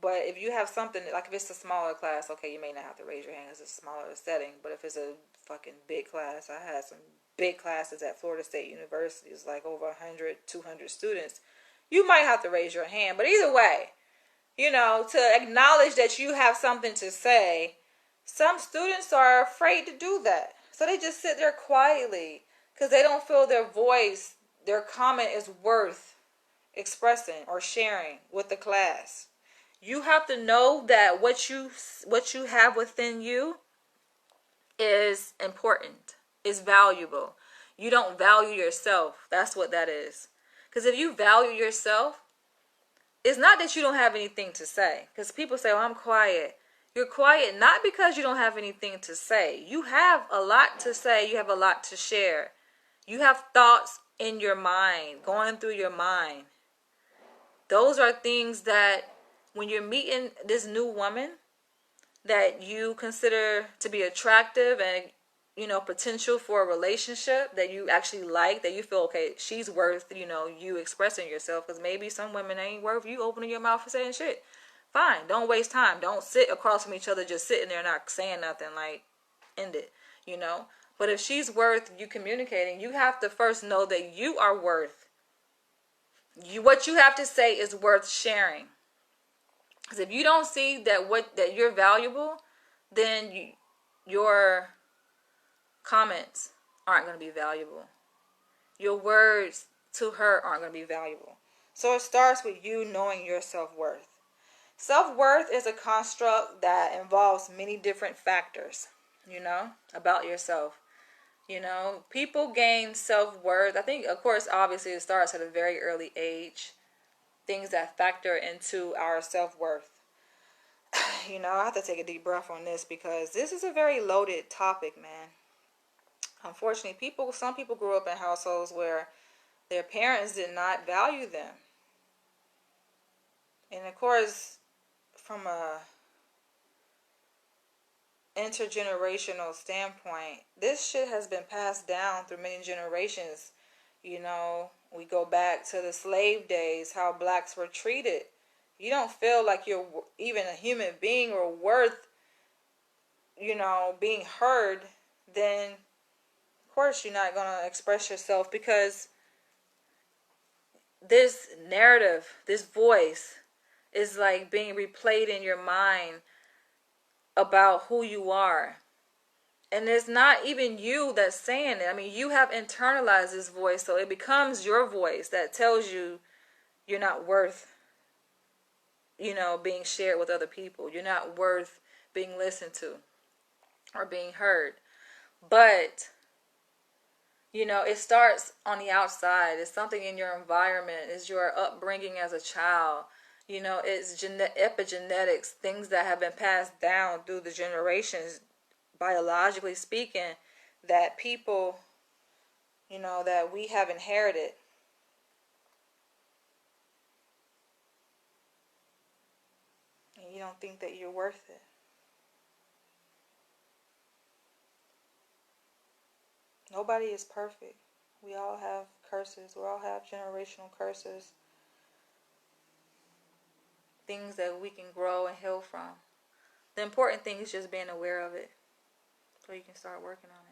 But if you have something, like if it's a smaller class, okay, you may not have to raise your hand because it's a smaller setting. But if it's a fucking big class, I had some big classes at Florida State University. It's like over 100, 200 students. You might have to raise your hand. But either way, you know, to acknowledge that you have something to say, some students are afraid to do that. So they just sit there quietly because they don't feel their voice, their comment is worth expressing or sharing with the class. You have to know that what you have within you is important, is valuable. You don't value yourself. That's what that is. Because if you value yourself, it's not that you don't have anything to say. Because people say, "Oh, I'm quiet." You're quiet not because you don't have anything to say. You have a lot to say. You have a lot to share. You have thoughts in your mind, going through your mind. Those are things that when you're meeting this new woman that you consider to be attractive and, you know, potential for a relationship that you actually like, that you feel, okay, she's worth, you know, you expressing yourself. Because maybe some women ain't worth you opening your mouth and saying shit. Fine, don't waste time. Don't sit across from each other just sitting there not saying nothing. Like, end it, you know. But if she's worth you communicating, you have to first know that you are worth What you have to say is worth sharing. Because if you don't see that you're valuable, then your comments aren't going to be valuable. Your words to her aren't going to be valuable. So it starts with you knowing your self-worth. Self-worth is a construct that involves many different factors, about yourself. People gain self-worth. I think, of course, obviously it starts at a very early age. Things that factor into our self-worth. I have to take a deep breath on this because this is a very loaded topic, man. Unfortunately, some people grew up in households where their parents did not value them. And of course, from a intergenerational standpoint, this shit has been passed down through many generations. We go back to the slave days, how blacks were treated. You don't feel like you're even a human being or worth, being heard, then of course you're not going to express yourself, because this narrative, this voice is like being replayed in your mind about who you are. And it's not even you that's saying it. I mean, you have internalized this voice, so it becomes your voice that tells you you're not worth, being shared with other people. You're not worth being listened to or being heard. But, it starts on the outside. It's something in your environment. It's your upbringing as a child. It's epigenetics, things that have been passed down through the generations, biologically speaking, that people, that we have inherited. And you don't think that you're worth it. Nobody is perfect. We all have curses. We all have generational curses. Things that we can grow and heal from. The important thing is just being aware of it, so you can start working on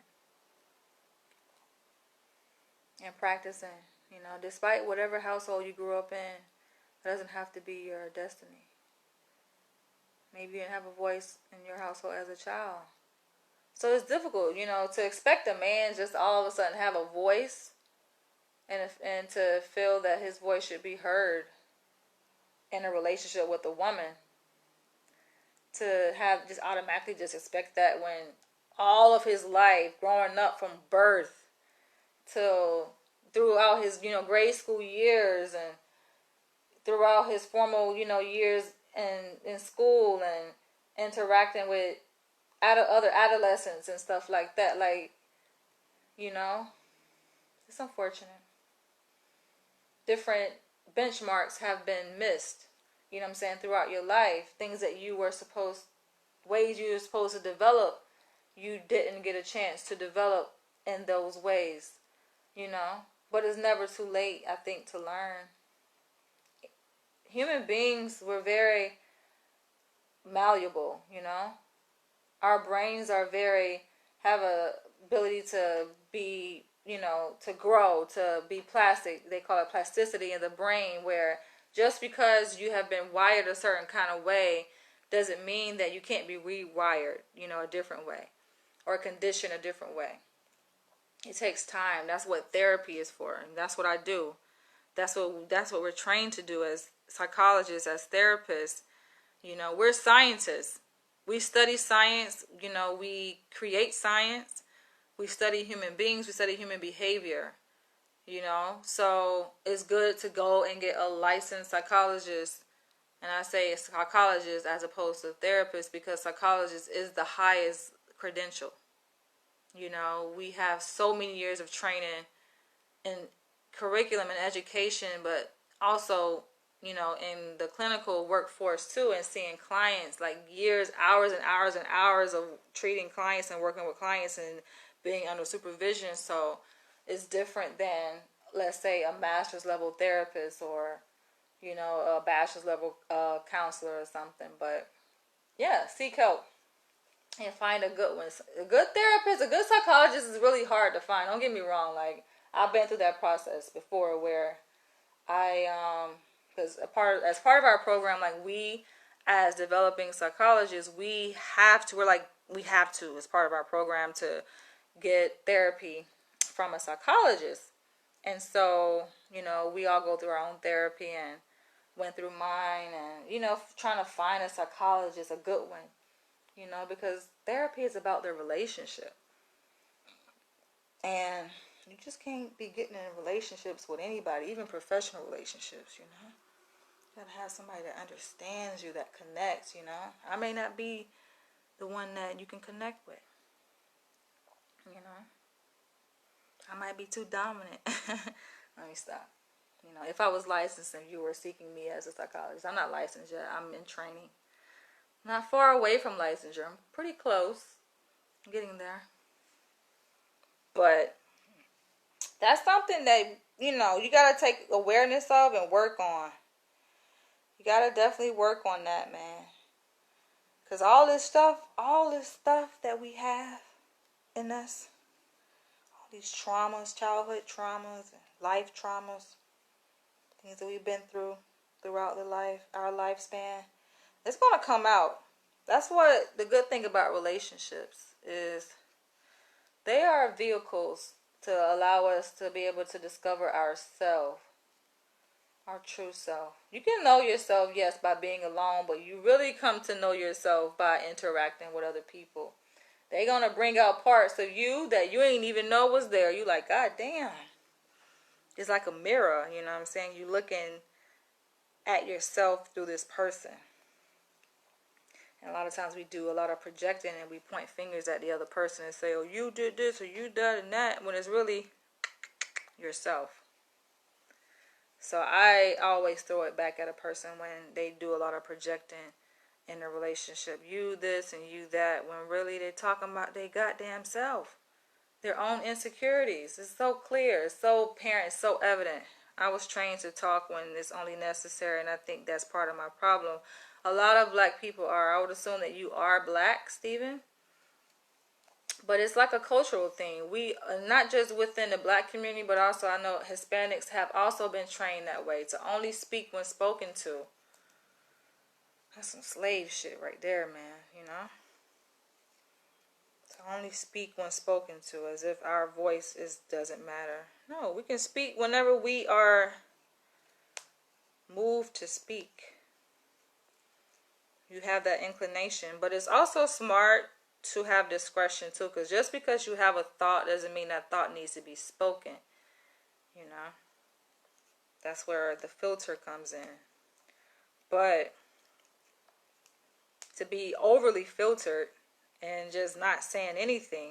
it. And practicing. Despite whatever household you grew up in, it doesn't have to be your destiny. Maybe you didn't have a voice in your household as a child. So it's difficult, to expect a man just all of a sudden have a voice and to feel that his voice should be heard in a relationship with a woman. To have just automatically just expect that when all of his life, growing up from birth till throughout his, grade school years and throughout his formal, years in school and interacting with other adolescents and stuff like that. Like, it's unfortunate. Different benchmarks have been missed, throughout your life. Things that ways you were supposed to develop, you didn't get a chance to develop in those ways, But it's never too late, I think, to learn. Human beings were very malleable, Our brains have a ability to be, to grow, to be plastic. They call it plasticity in the brain, where just because you have been wired a certain kind of way doesn't mean that you can't be rewired, a different way, or conditioned a different way. It takes time. That's what therapy is for, and that's what I do. That's what we're trained to do as psychologists, as therapists. We're scientists. We study science. We create science. We study human beings. We study human behavior. So it's good to go and get a licensed psychologist. And I say a psychologist as opposed to therapist, because psychologist is the highest credential. We have so many years of training in curriculum and education, but also, in the clinical workforce too, and seeing clients, like years, hours and hours and hours of treating clients and working with clients and being under supervision. So it's different than, let's say, a master's level therapist or, a bachelor's level counselor or something. But yeah, seek help and find a good one. A good therapist, a good psychologist is really hard to find. Don't get me wrong. Like, I've been through that process before where because as part of our program, like we as developing psychologists, we have to. As part of our program to get therapy from a psychologist. And so, we all go through our own therapy and went through mine and, trying to find a psychologist, a good one, because therapy is about the relationship. And you just can't be getting in relationships with anybody, even professional relationships, You gotta have somebody that understands you, that connects, I may not be the one that you can connect with, I might be too dominant. Let me stop. If I was licensed and you were seeking me as a psychologist, I'm not licensed yet. I'm in training. Not far away from licensure. I'm pretty close. I'm getting there. But that's something that, you got to take awareness of and work on. You got to definitely work on that, man. Because all this stuff that we have in us, all these traumas, childhood traumas, and life traumas, things that we've been through throughout our lifespan, it's going to come out. That's what the good thing about relationships is. They are vehicles to allow us to be able to discover ourselves, our true self. You can know yourself, yes, by being alone, but you really come to know yourself by interacting with other people. They're going to bring out parts of you that you ain't even know was there. You like, God damn. It's like a mirror, you know what I'm saying? You're looking at yourself through this person. And a lot of times we do a lot of projecting and we point fingers at the other person and say, oh, you did this or you did that, when it's really yourself. So I always throw it back at a person when they do a lot of projecting in a relationship. You this and you that, when really they're talking about their goddamn self. Their own insecurities. It's so clear. It's so apparent. It's so evident. I was trained to talk when it's only necessary, and I think that's part of my problem. A lot of black people are. I would assume that you are black, Stephen. But it's like a cultural thing. We, not just within the black community, but also I know Hispanics have also been trained that way, to only speak when spoken to. That's some slave shit right there, man, To only speak when spoken to, as if our voice doesn't matter. No, we can speak whenever we are moved to speak. You have that inclination, but it's also smart to have discretion too, because just because you have a thought doesn't mean that thought needs to be spoken. That's where the filter comes in. But to be overly filtered and just not saying anything,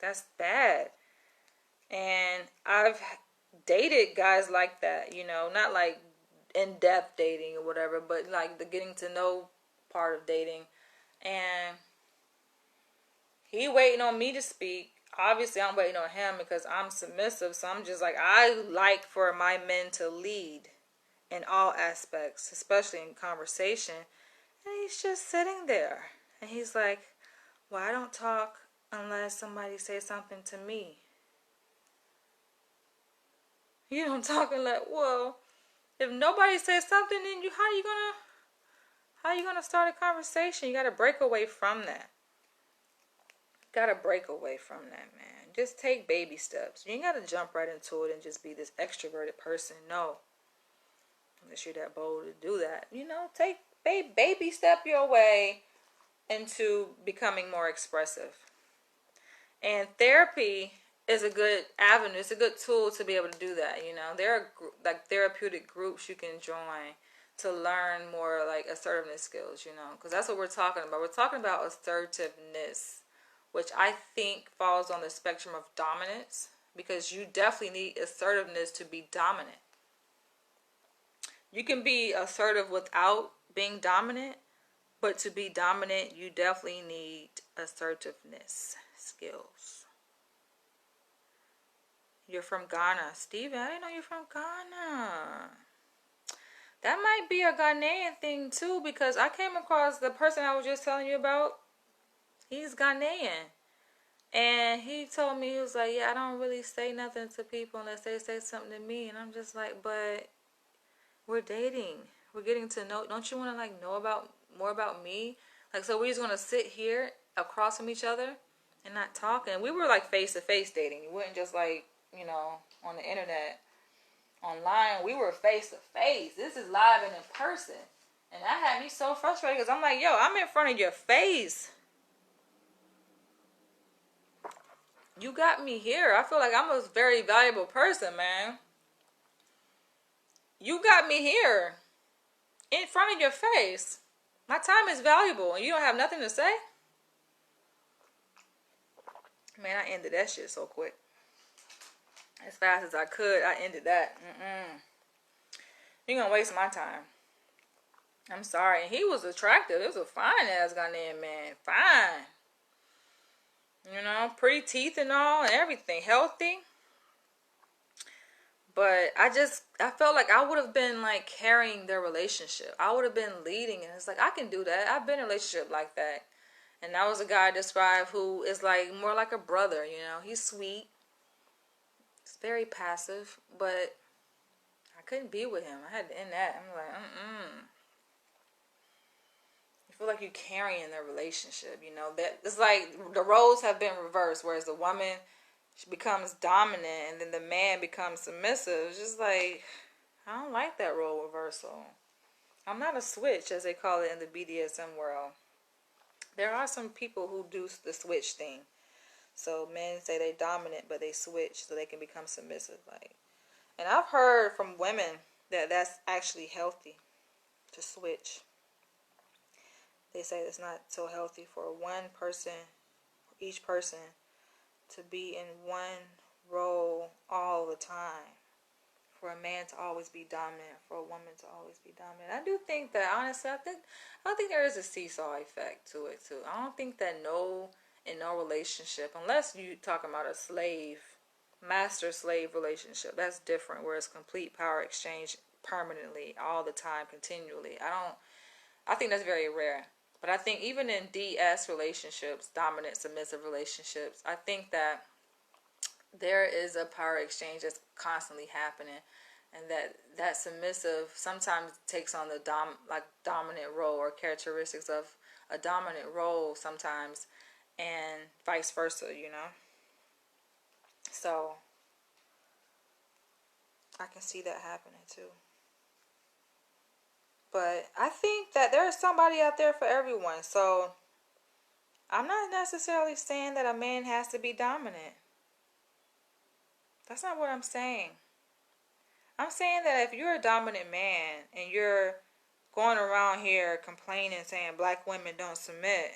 that's bad. And I've dated guys like that, not like in-depth dating or whatever, but like the getting to know part of dating. And he waiting on me to speak. Obviously, I'm waiting on him because I'm submissive. So I'm just like, I like for my men to lead in all aspects, especially in conversation. And he's just sitting there. And he's like, well, I don't talk unless somebody says something to me. You don't talk unless, well, if nobody says something, then how are you gonna start a conversation? You gotta break away from that. Gotta break away from that, man. Just take baby steps. You ain't gotta jump right into it and just be this extroverted person. No. Unless you're that bold to do that. Take baby step your way into becoming more expressive. And therapy is a good avenue. It's a good tool to be able to do that. There are like therapeutic groups you can join to learn more like assertiveness skills, because that's what we're talking about. We're talking about assertiveness, which I think falls on the spectrum of dominance, because you definitely need assertiveness to be dominant. You can be assertive without being dominant, but to be dominant, you definitely need assertiveness skills. You're from Ghana. Steven, I didn't know you're from Ghana. That might be a Ghanaian thing too, because I came across the person I was just telling you about. He's Ghanaian. And he told me, he was like, yeah, I don't really say nothing to people unless they say something to me. And I'm just like, but We're dating. We're getting to know. Don't you want to like know about more about me? Like, so we're just gonna sit here across from each other and not talk. And we were like face to face dating. We wouldn't just like, you know, on the internet, online. We were face to face. This is live and in person. And that had me so frustrated because I'm like, yo, I'm in front of your face. You got me here. I feel like I'm a very valuable person, man. You got me here in front of your face. My time is valuable and you don't have nothing to say? Man, I ended that shit so quick. As fast as I could, I ended that. You're gonna waste my time. I'm sorry. And he was attractive. It was a fine ass Ghanaian man. Fine. You know, pretty teeth and all and everything. Healthy. But I felt like I would have been like carrying their relationship. I would have been leading it. It's like, I can do that. I've been in a relationship like that. And that was a guy I described who is like more like a brother, you know. He's sweet. He's very passive. But I couldn't be with him. I had to end that. I'm like, You feel like you're carrying their relationship, you know. That it's like the roles have been reversed, whereas the woman, she becomes dominant and then the man becomes submissive. It's just like, I don't like that role reversal. I'm not a switch, as they call it in the BDSM world. There are some people who do the switch thing. So men say they dominant, but they switch so they can become submissive. Like, and I've heard from women that that's actually healthy to switch. They say it's not so healthy for one person, each person, to be in one role all the time. For a man to always be dominant, for a woman to always be dominant. I do think that, honestly, I don't think there is a seesaw effect to it too. I don't think that in no relationship, unless you talking about a slave, master-slave relationship, that's different, where it's complete power exchange permanently, all the time, continually. I think that's very rare. But I think even in DS relationships, dominant, submissive relationships, I think that there is a power exchange that's constantly happening, and that submissive sometimes takes on the dominant role or characteristics of a dominant role sometimes, and vice versa, you know. So I can see that happening too. But I think that there's somebody out there for everyone. So I'm not necessarily saying that a man has to be dominant. That's not what I'm saying. I'm saying that if you're a dominant man and you're going around here complaining, saying black women don't submit,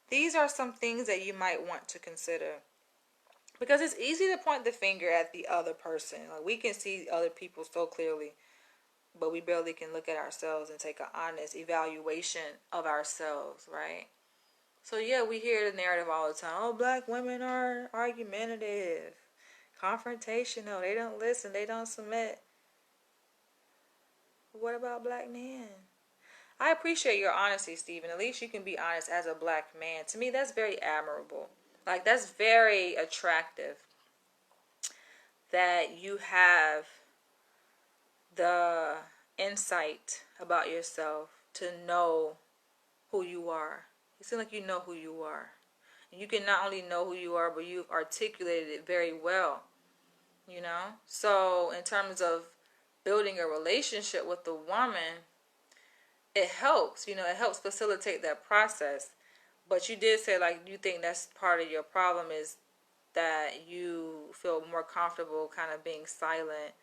these are some things that you might want to consider. Because it's easy to point the finger at the other person. Like, we can see other people so clearly, but we barely can look at ourselves and take an honest evaluation of ourselves, right? So yeah, we hear the narrative all the time. Oh, black women are argumentative, confrontational, they don't listen, they don't submit. What about black men? I appreciate your honesty, Stephen. At least you can be honest as a black man. To me, that's very admirable. Like, that's very attractive that you have the insight about yourself to know who you are. You seem like you know who you are. And you can not only know who you are, but you've articulated it very well. You know? So, in terms of building a relationship with the woman, it helps. You know, it helps facilitate that process. But you did say, like, you think that's part of your problem is that you feel more comfortable kind of being silent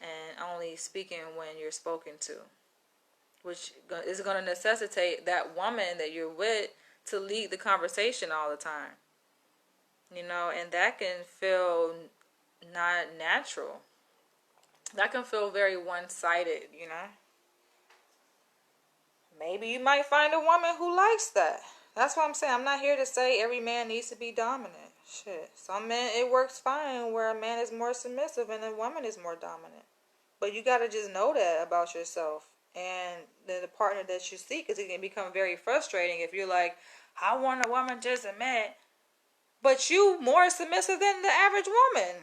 and only speaking when you're spoken to, which is going to necessitate that woman that you're with to lead the conversation all the time. You know, and that can feel not natural. That can feel very one-sided, you know. Maybe you might find a woman who likes that. That's what I'm saying. I'm not here to say every man needs to be dominant. Shit. Some men, it works fine where a man is more submissive and a woman is more dominant. But you got to just know that about yourself and the partner that you seek, because it can become very frustrating if you're like, I want a woman to submit, but you more submissive than the average woman.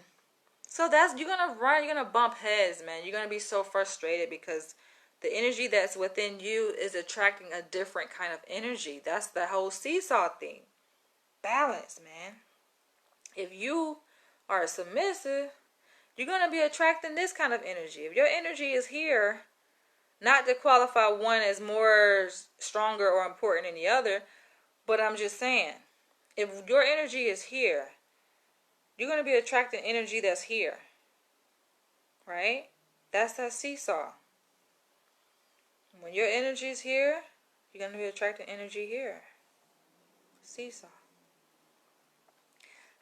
So you're gonna bump heads, man. You're gonna be so frustrated because the energy that's within you is attracting a different kind of energy. That's the whole seesaw thing. Balance, man. If you are submissive, you're gonna be attracting this kind of energy. If your energy is here, not to qualify one as more stronger or important than the other, but I'm just saying, if your energy is here, you're going to be attracting energy that's here. Right? That's that seesaw. When your energy is here, you're going to be attracting energy here. Seesaw.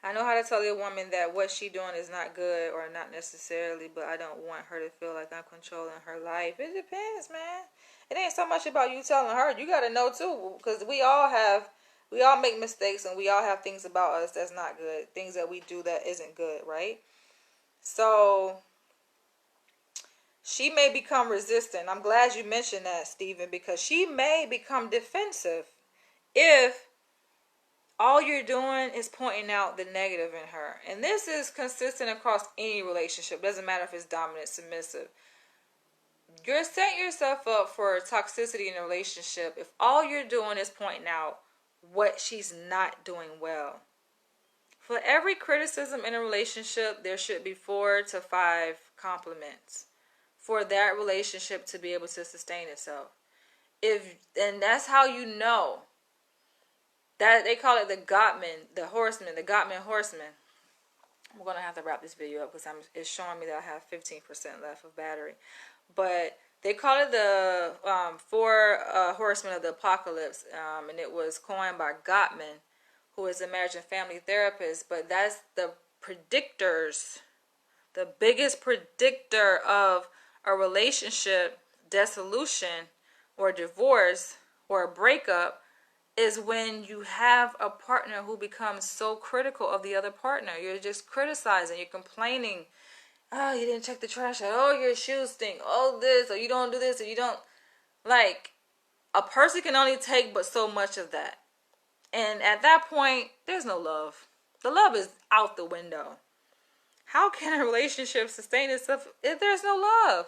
I know how to tell a woman that what she's doing is not good or not necessarily, but I don't want her to feel like I'm controlling her life. It depends, man. It ain't so much about you telling her. You got to know too, because we all make mistakes, and we all have things about us that's not good. Things that we do that isn't good, right? So she may become resistant. I'm glad you mentioned that, Stephen, because she may become defensive if all you're doing is pointing out the negative in her. And this is consistent across any relationship. Doesn't matter if it's dominant, submissive. You're setting yourself up for toxicity in a relationship if all you're doing is pointing out what she's not doing well. For every criticism in a relationship, there should be 4 to 5 compliments for that relationship to be able to sustain itself. And that's how you know. That they call it the Gottman horseman. I'm gonna have to wrap this video up because it's showing me that I have 15% left of battery. But they call it the 4 horsemen of the apocalypse, and it was coined by Gottman, who is a marriage and family therapist. But that's the predictors, the biggest predictor of a relationship dissolution or divorce or a breakup is when you have a partner who becomes so critical of the other partner. You're just criticizing, you're complaining. Oh, you didn't check the trash out. Oh, your shoes stink. Oh, this, or you don't do this, or you don't. Like, a person can only take but so much of that. And at that point, there's no love. The love is out the window. How can a relationship sustain itself if there's no love?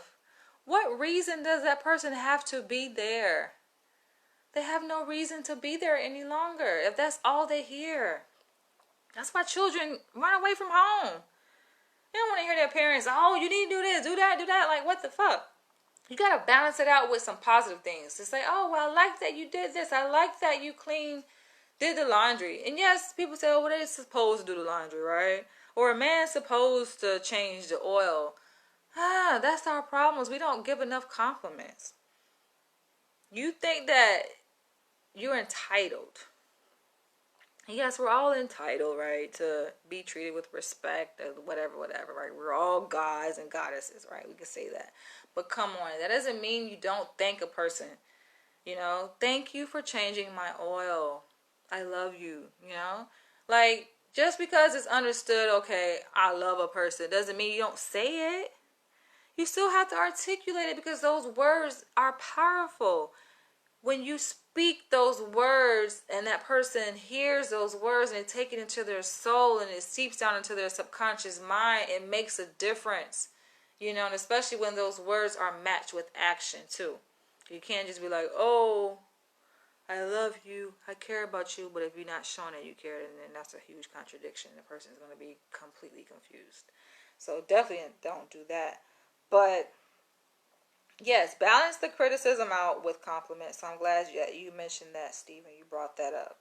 What reason does that person have to be there? They have no reason to be there any longer if that's all they hear. That's why children run away from home. They don't want to hear their parents, oh, you need to do this, do that, do that. Like, what the fuck? You got to balance it out with some positive things. To say, oh, well, I like that you did this. I like that you did the laundry. And yes, people say, oh, well, they're supposed to do the laundry, right? Or a man's supposed to change the oil. That's our problems. We don't give enough compliments. You think that you're entitled. Yes, we're all entitled, right, to be treated with respect or whatever, right? We're all gods and goddesses, right? We can say that. But come on, that doesn't mean you don't thank a person. Thank you for changing my oil. I love you, Like, just because it's understood, okay, I love a person, doesn't mean you don't say it. You still have to articulate it because those words are powerful. When you speak those words and that person hears those words and they take it into their soul and it seeps down into their subconscious mind, it makes a difference, and especially when those words are matched with action too. You can't just be like, oh, I love you, I care about you, but if you're not showing that you care, then that's a huge contradiction. The person is going to be completely confused. So definitely don't do that. But yes, balance the criticism out with compliments. So I'm glad you mentioned that, Stephen. You brought that up.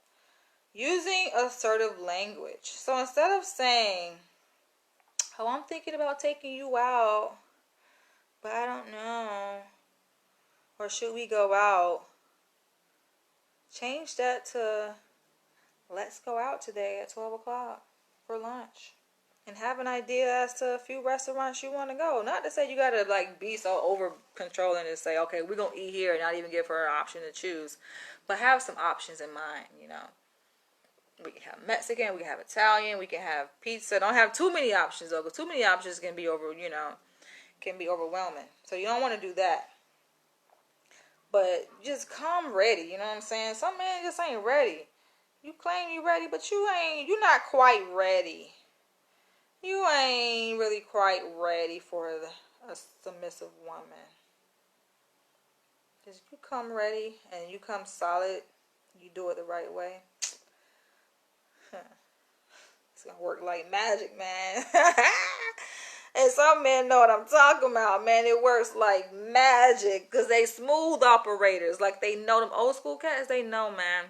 Using assertive language. So instead of saying, oh, I'm thinking about taking you out, but I don't know, or should we go out? Change that to, let's go out today at 12 o'clock for lunch. And have an idea as to a few restaurants you want to go. Not to say you got to be so over controlling and say, okay, we're going to eat here and not even give her an option to choose. But have some options in mind, We can have Mexican, we can have Italian, we can have pizza. Don't have too many options though, because too many options can be can be overwhelming. So you don't want to do that. But just come ready, you know what I'm saying? Some men just ain't ready. You claim you ready, but you're not quite ready. you ain't really quite ready for a submissive woman. Because you come ready and you come solid, you do it the right way. It's gonna work like magic, man. And some men know what I'm talking about, man. It works like magic because they smooth operators. Like, they know them old school cats. They know, man.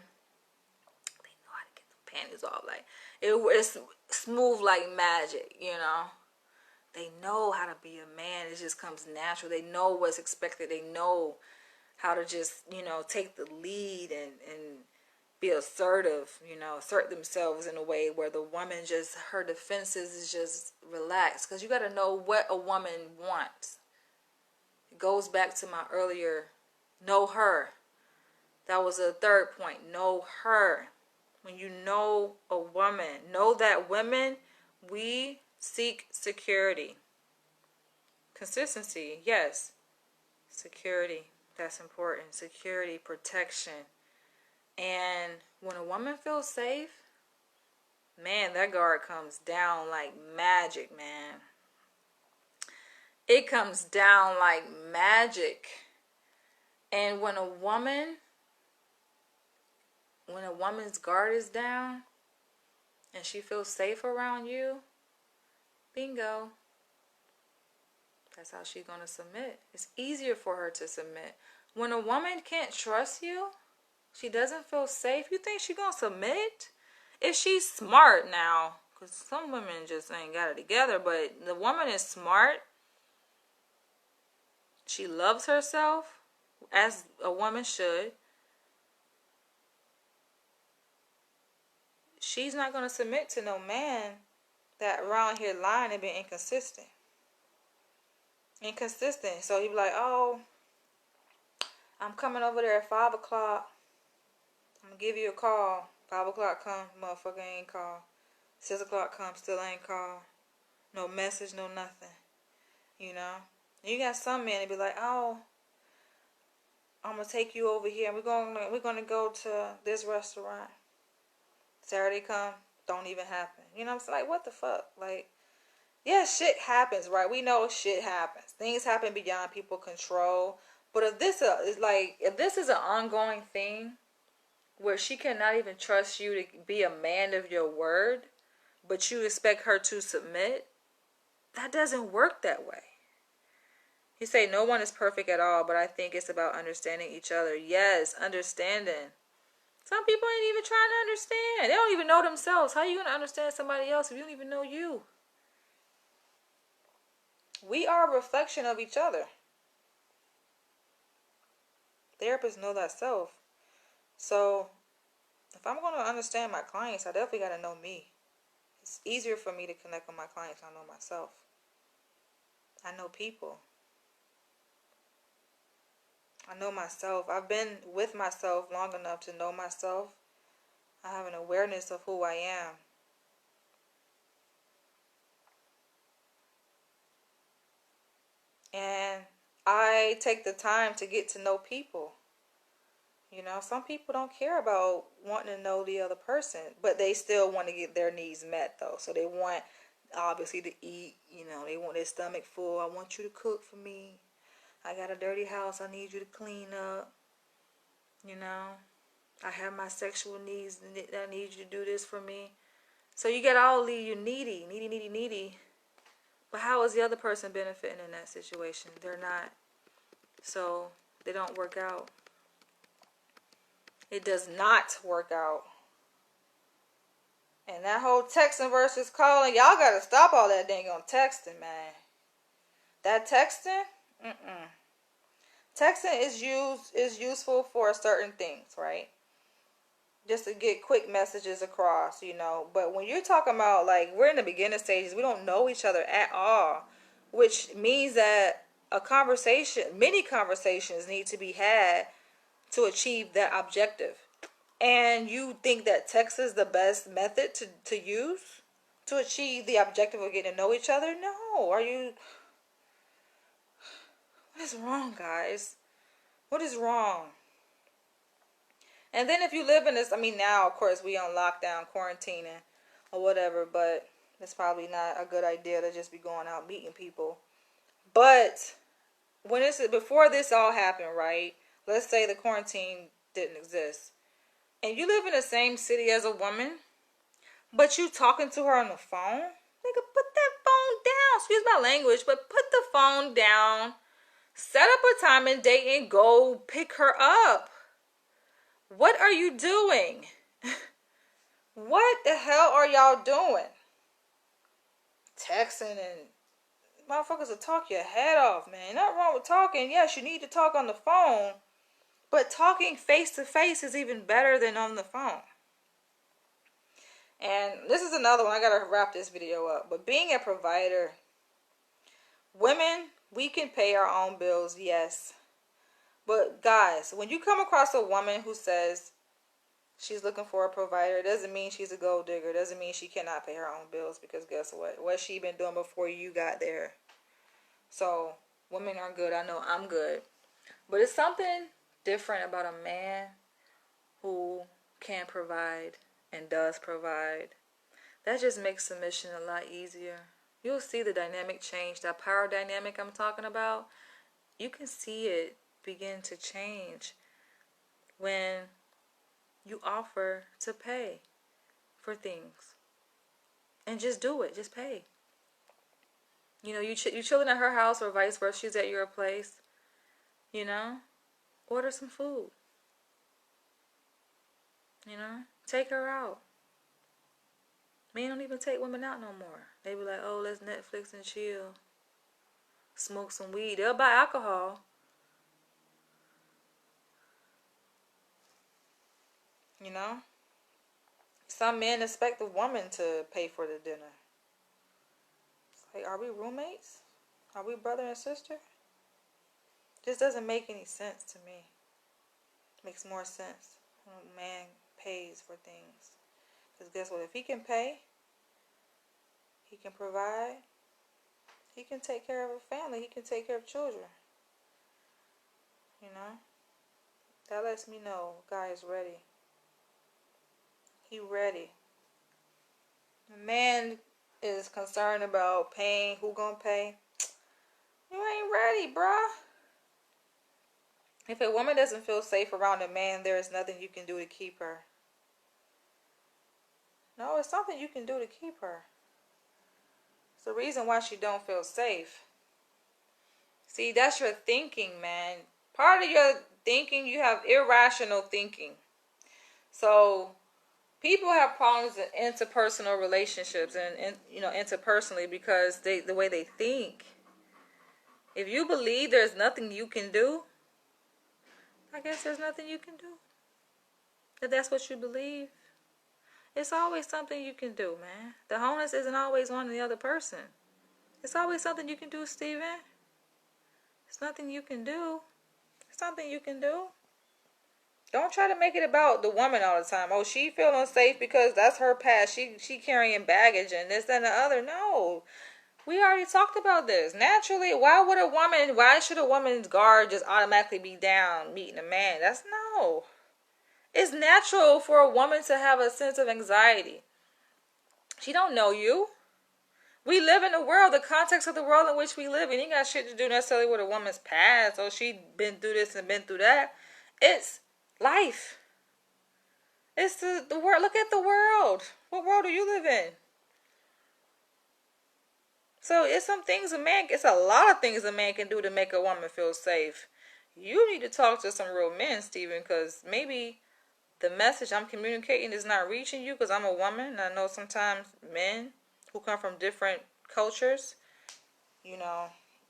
They know how to get the panties off. Like, it's smooth like magic, you know. They know how to be a man. It just comes natural. They know what's expected. They know how to just, take the lead and be assertive, assert themselves in a way where the woman just, her defenses is just relaxed. Because you got to know what a woman wants. It goes back to my earlier, know her. That was a third point. Know her. When you know a woman, know that women, we seek security. Consistency, yes. Security, that's important. Security, protection. And when a woman feels safe, man, that guard comes down like magic, man. It comes down like magic. And when a woman's guard is down and she feels safe around you, bingo. That's how she's going to submit. It's easier for her to submit. When a woman can't trust you, she doesn't feel safe, you think she's going to submit? If she's smart now, because some women just ain't got it together, but the woman is smart. She loves herself, as a woman should. She's not going to submit to no man that around here lying and being inconsistent. So he be like, oh, I'm coming over there at 5 o'clock. I'm going to give you a call. 5 o'clock come, motherfucker ain't call. 6 o'clock come, still ain't call. No message, no nothing. And you got some men that be like, oh, I'm going to take you over here. We're gonna go to this restaurant. Saturday come, don't even happen. I'm saying? Like, what the fuck? Like, yeah, shit happens, right? We know shit happens. Things happen beyond people's control. But if this is an ongoing thing where she cannot even trust you to be a man of your word, but you expect her to submit, that doesn't work that way. He say no one is perfect at all, but I think it's about understanding each other. Yes, understanding. Some people ain't even trying to understand. They don't even know themselves. How are you going to understand somebody else if you don't even know you? We are a reflection of each other. Therapists know that self. So, if I'm going to understand my clients, I definitely got to know me. It's easier for me to connect with my clients when I know myself. I know people. I know myself. I've been with myself long enough to know myself. I have an awareness of who I am. And I take the time to get to know people. Some people don't care about wanting to know the other person, but they still want to get their needs met, though. So they want, obviously, to eat. They want their stomach full. I want you to cook for me. I got a dirty house. I need you to clean up. I have my sexual needs. I need you to do this for me. So you get all these, you needy. But how is the other person benefiting in that situation? They're not. So they don't work out. It does not work out. And that whole texting versus calling, y'all gotta stop all that dang on texting, man. That texting, texting is useful for certain things, right? Just to get quick messages across, But when you're talking about, like, we're in the beginning stages, we don't know each other at all, which means that many conversations need to be had to achieve that objective. And you think that text is the best method to use to achieve the objective of getting to know each other? No. What is wrong, guys? What is wrong? And then if you live in this, now, of course, we on lockdown, quarantining, or whatever, but It's probably not a good idea to just be going out meeting people. But when it's before this all happened, right? Let's say the quarantine didn't exist, and you live in the same city as a woman, but you talking to her on the phone. Nigga, put that phone down. Excuse my language, but put the phone down. Set up a time and date and go pick her up. What are you doing? What the hell are y'all doing? Texting and motherfuckers will talk your head off, man. Nothing wrong with talking. Yes, you need to talk on the phone, but talking face to face is even better than on the phone. And this is another one. I gotta wrap this video up. But being a provider, women, we can pay our own bills, yes. But guys, when you come across a woman who says she's looking for a provider, it doesn't mean she's a gold digger. It doesn't mean she cannot pay her own bills, because guess what? What's she been doing before you got there? So women are good. I know I'm good. But it's something different about a man who can provide and does provide. That just makes submission a lot easier. You'll see the dynamic change. That power dynamic I'm talking about, you can see it begin to change when you offer to pay for things. And just do it. Just pay. You know, you chilling at her house or vice versa. She's at your place. You know, order some food. You know, take her out. Men don't even take women out no more. They be like, oh, let's Netflix and chill. Smoke some weed. They'll buy alcohol. You know? Some men expect the woman to pay for the dinner. It's like, are we roommates? Are we brother and sister? This doesn't make any sense to me. It makes more sense when a man pays for things. Because guess what? If he can pay, he can provide, he can take care of a family, he can take care of children. You know? That lets me know a guy is ready. He ready. The man is concerned about paying. Who gonna pay? You ain't ready, bruh. If a woman doesn't feel safe around a man, there is nothing you can do to keep her. No, it's something you can do to keep her. It's the reason why she don't feel safe. See, that's your thinking, man. Part of your thinking, you have irrational thinking. So people have problems in interpersonal relationships and you know, interpersonally, because the way they think. If you believe there's nothing you can do, I guess there's nothing you can do. If that's what you believe, it's always something you can do, man. The onus isn't always on the other person. It's always something you can do, Steven. It's nothing you can do. It's something you can do. Don't try to make it about the woman all the time. Oh, she feeling unsafe because that's her past. She carrying baggage and this and the other. No. We already talked about this. Naturally, why should a woman's guard just automatically be down meeting a man? That's no. It's natural for a woman to have a sense of anxiety. She don't know you. We live in the world, the context of the world in which we live in. You ain't got shit to do necessarily with a woman's past. Oh, she been through this and been through that. It's life. It's the world. Look at the world. What world do you live in? So it's a lot of things a man can do to make a woman feel safe. You need to talk to some real men, Steven, because maybe the message I'm communicating is not reaching you, because I'm a woman. And I know sometimes men who come from different cultures, you know,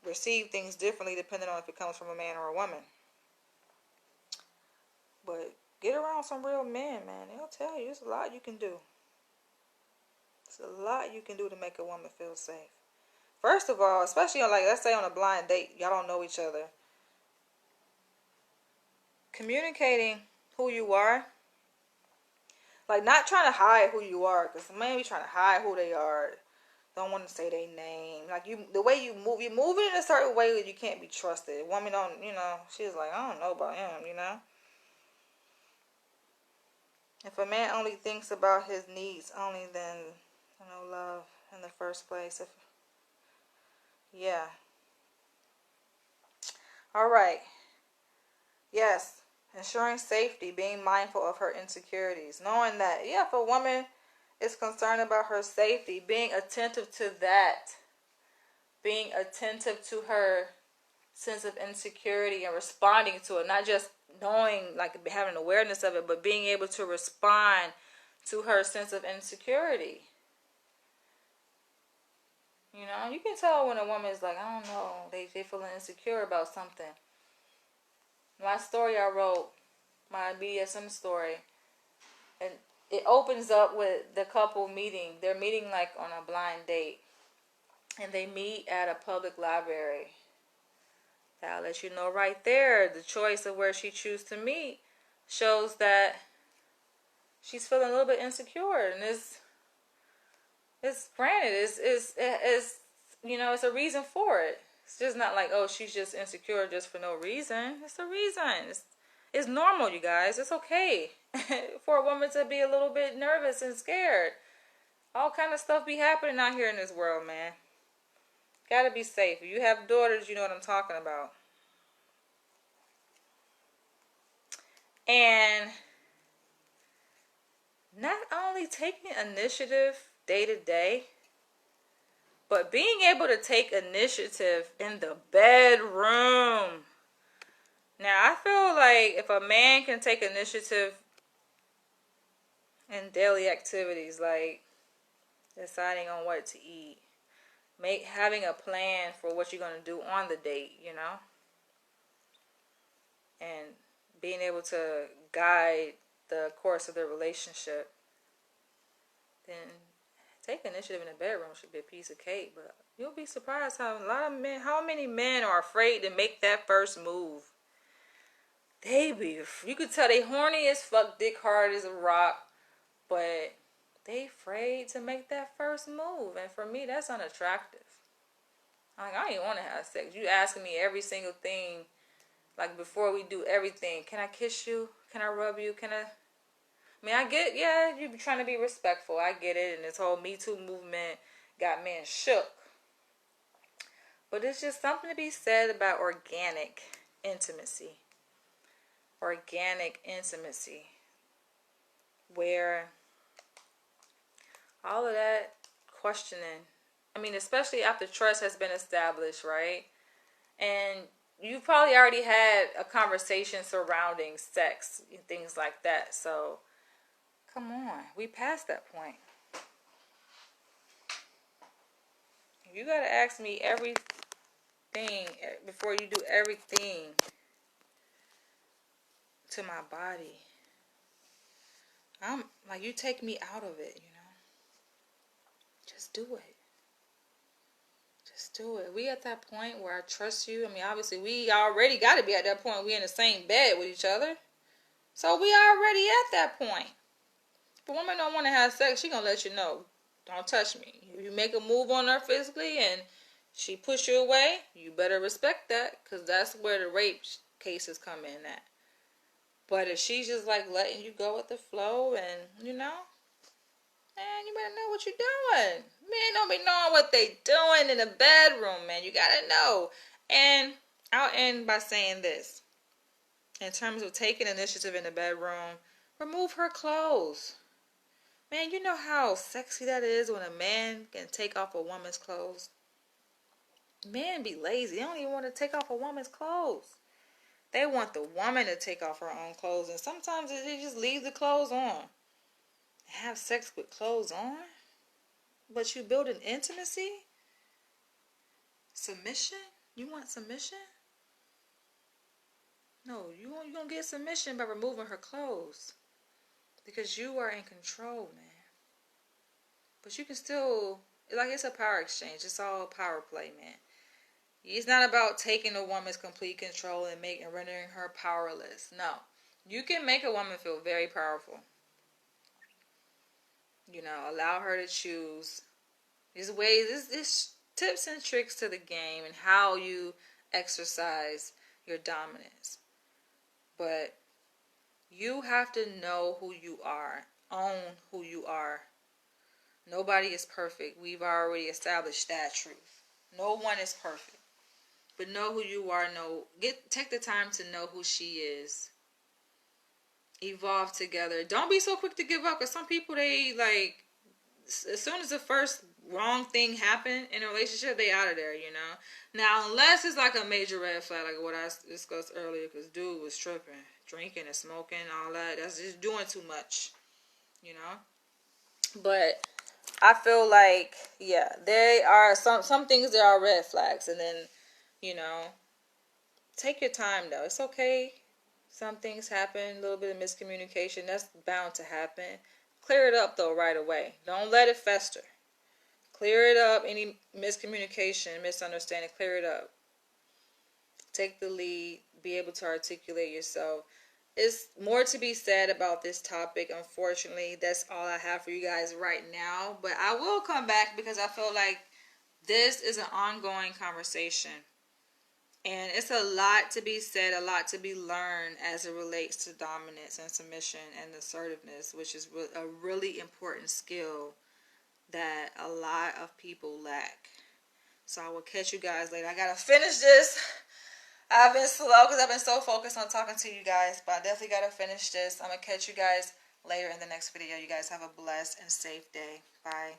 receive things differently depending on if it comes from a man or a woman. But get around some real men, man. They'll tell you there's a lot you can do. There's a lot you can do to make a woman feel safe. First of all, especially on, like, let's say on a blind date, y'all don't know each other. Communicating who you are. Like, not trying to hide who you are, because man be trying to hide who they are. Don't want to say their name. Like, the way you move it in a certain way that you can't be trusted. A woman don't, you know, she's like, I don't know about him, you know. If a man only thinks about his needs only, then, you know, love, in the first place. Yeah. All right. Yes. Ensuring safety, being mindful of her insecurities. Knowing that, yeah, if a woman is concerned about her safety, being attentive to that. Being attentive to her sense of insecurity and responding to it. Not just knowing, like having awareness of it, but being able to respond to her sense of insecurity. You know, you can tell when a woman is like, I don't know, they feeling insecure about something. My story I wrote, my BDSM story, and it opens up with the couple meeting. They're meeting like on a blind date, and they meet at a public library. That'll let you know right there, the choice of where she chooses to meet shows that she's feeling a little bit insecure, and it's granted, it's you know, it's a reason for it. It's just not like, oh, she's just insecure just for no reason. It's a reason. It's normal, you guys. It's okay for a woman to be a little bit nervous and scared. All kind of stuff be happening out here in this world, man. Gotta be safe. If you have daughters, you know what I'm talking about. And not only taking initiative day to day, but being able to take initiative in the bedroom. Now, I feel like if a man can take initiative in daily activities, like deciding on what to eat, having a plan for what you're going to do on the date, you know, and being able to guide the course of the relationship, then take initiative in the bedroom should be a piece of cake. But you'll be surprised how many men are afraid to make that first move. You could tell they horny as fuck, dick hard as a rock, but they afraid to make that first move. And for me, that's unattractive. Like, I don't even want to have sex. You asking me every single thing, like before we do everything. Can I kiss you? Can I rub you? I mean, I get, yeah, you be trying to be respectful. I get it. And this whole Me Too movement got men shook. But it's just something to be said about organic intimacy. Organic intimacy. Where all of that questioning, I mean, especially after trust has been established, right? And you probably already had a conversation surrounding sex and things like that. So, come on. We passed that point. You got to ask me everything before you do everything to my body. I'm like, you take me out of it, you know. Just do it. Just do it. We at that point where I trust you. I mean, obviously, we already got to be at that point. We in the same bed with each other. So we already at that point. If a woman don't want to have sex, she gonna let you know. Don't touch me. If you make a move on her physically and she push you away, you better respect that, because that's where the rape cases come in at. But if she's just like letting you go with the flow, and you know, man, you better know what you're doing. Men don't be knowing what they doing in the bedroom, man. You gotta know. And I'll end by saying this. In terms of taking initiative in the bedroom, remove her clothes. Man, you know how sexy that is when a man can take off a woman's clothes? Men be lazy. They don't even want to take off a woman's clothes. They want the woman to take off her own clothes. And sometimes they just leave the clothes on. Have sex with clothes on? But you build an intimacy? Submission? You want submission? No, you're going to get submission by removing her clothes. Because you are in control, man. But you can still, like, it's a power exchange. It's all power play, man. It's not about taking a woman's complete control and rendering her powerless. No. You can make a woman feel very powerful. You know, allow her to choose. There's ways, there's tips and tricks to the game and how you exercise your dominance. But you have to know who you are. Own who you are. Nobody is perfect. We've already established that truth. No one is perfect. But know who you are. Take the time to know who she is. Evolve together. Don't be so quick to give up. Because some people, they like, as soon as the first wrong thing happen in a relationship, they out of there, you know. Now, unless it's like a major red flag, like what I discussed earlier, because dude was tripping, drinking and smoking, all that. That's just doing too much, you know. But I feel like, yeah, there are some things that are red flags, and then, you know, take your time though. It's okay. Some things happen, a little bit of miscommunication. That's bound to happen. Clear it up though right away. Don't let it fester. Clear it up. Any miscommunication, misunderstanding, clear it up. Take the lead. Be able to articulate yourself. It's more to be said about this topic. Unfortunately, that's all I have for you guys right now. But I will come back because I feel like this is an ongoing conversation. And it's a lot to be said, a lot to be learned as it relates to dominance and submission and assertiveness, which is a really important skill that a lot of people lack. So I will catch you guys later. I gotta finish this. I've been slow because I've been so focused on talking to you guys, but I definitely gotta finish this. I'm gonna catch you guys later in the next video. You guys have a blessed and safe day. Bye.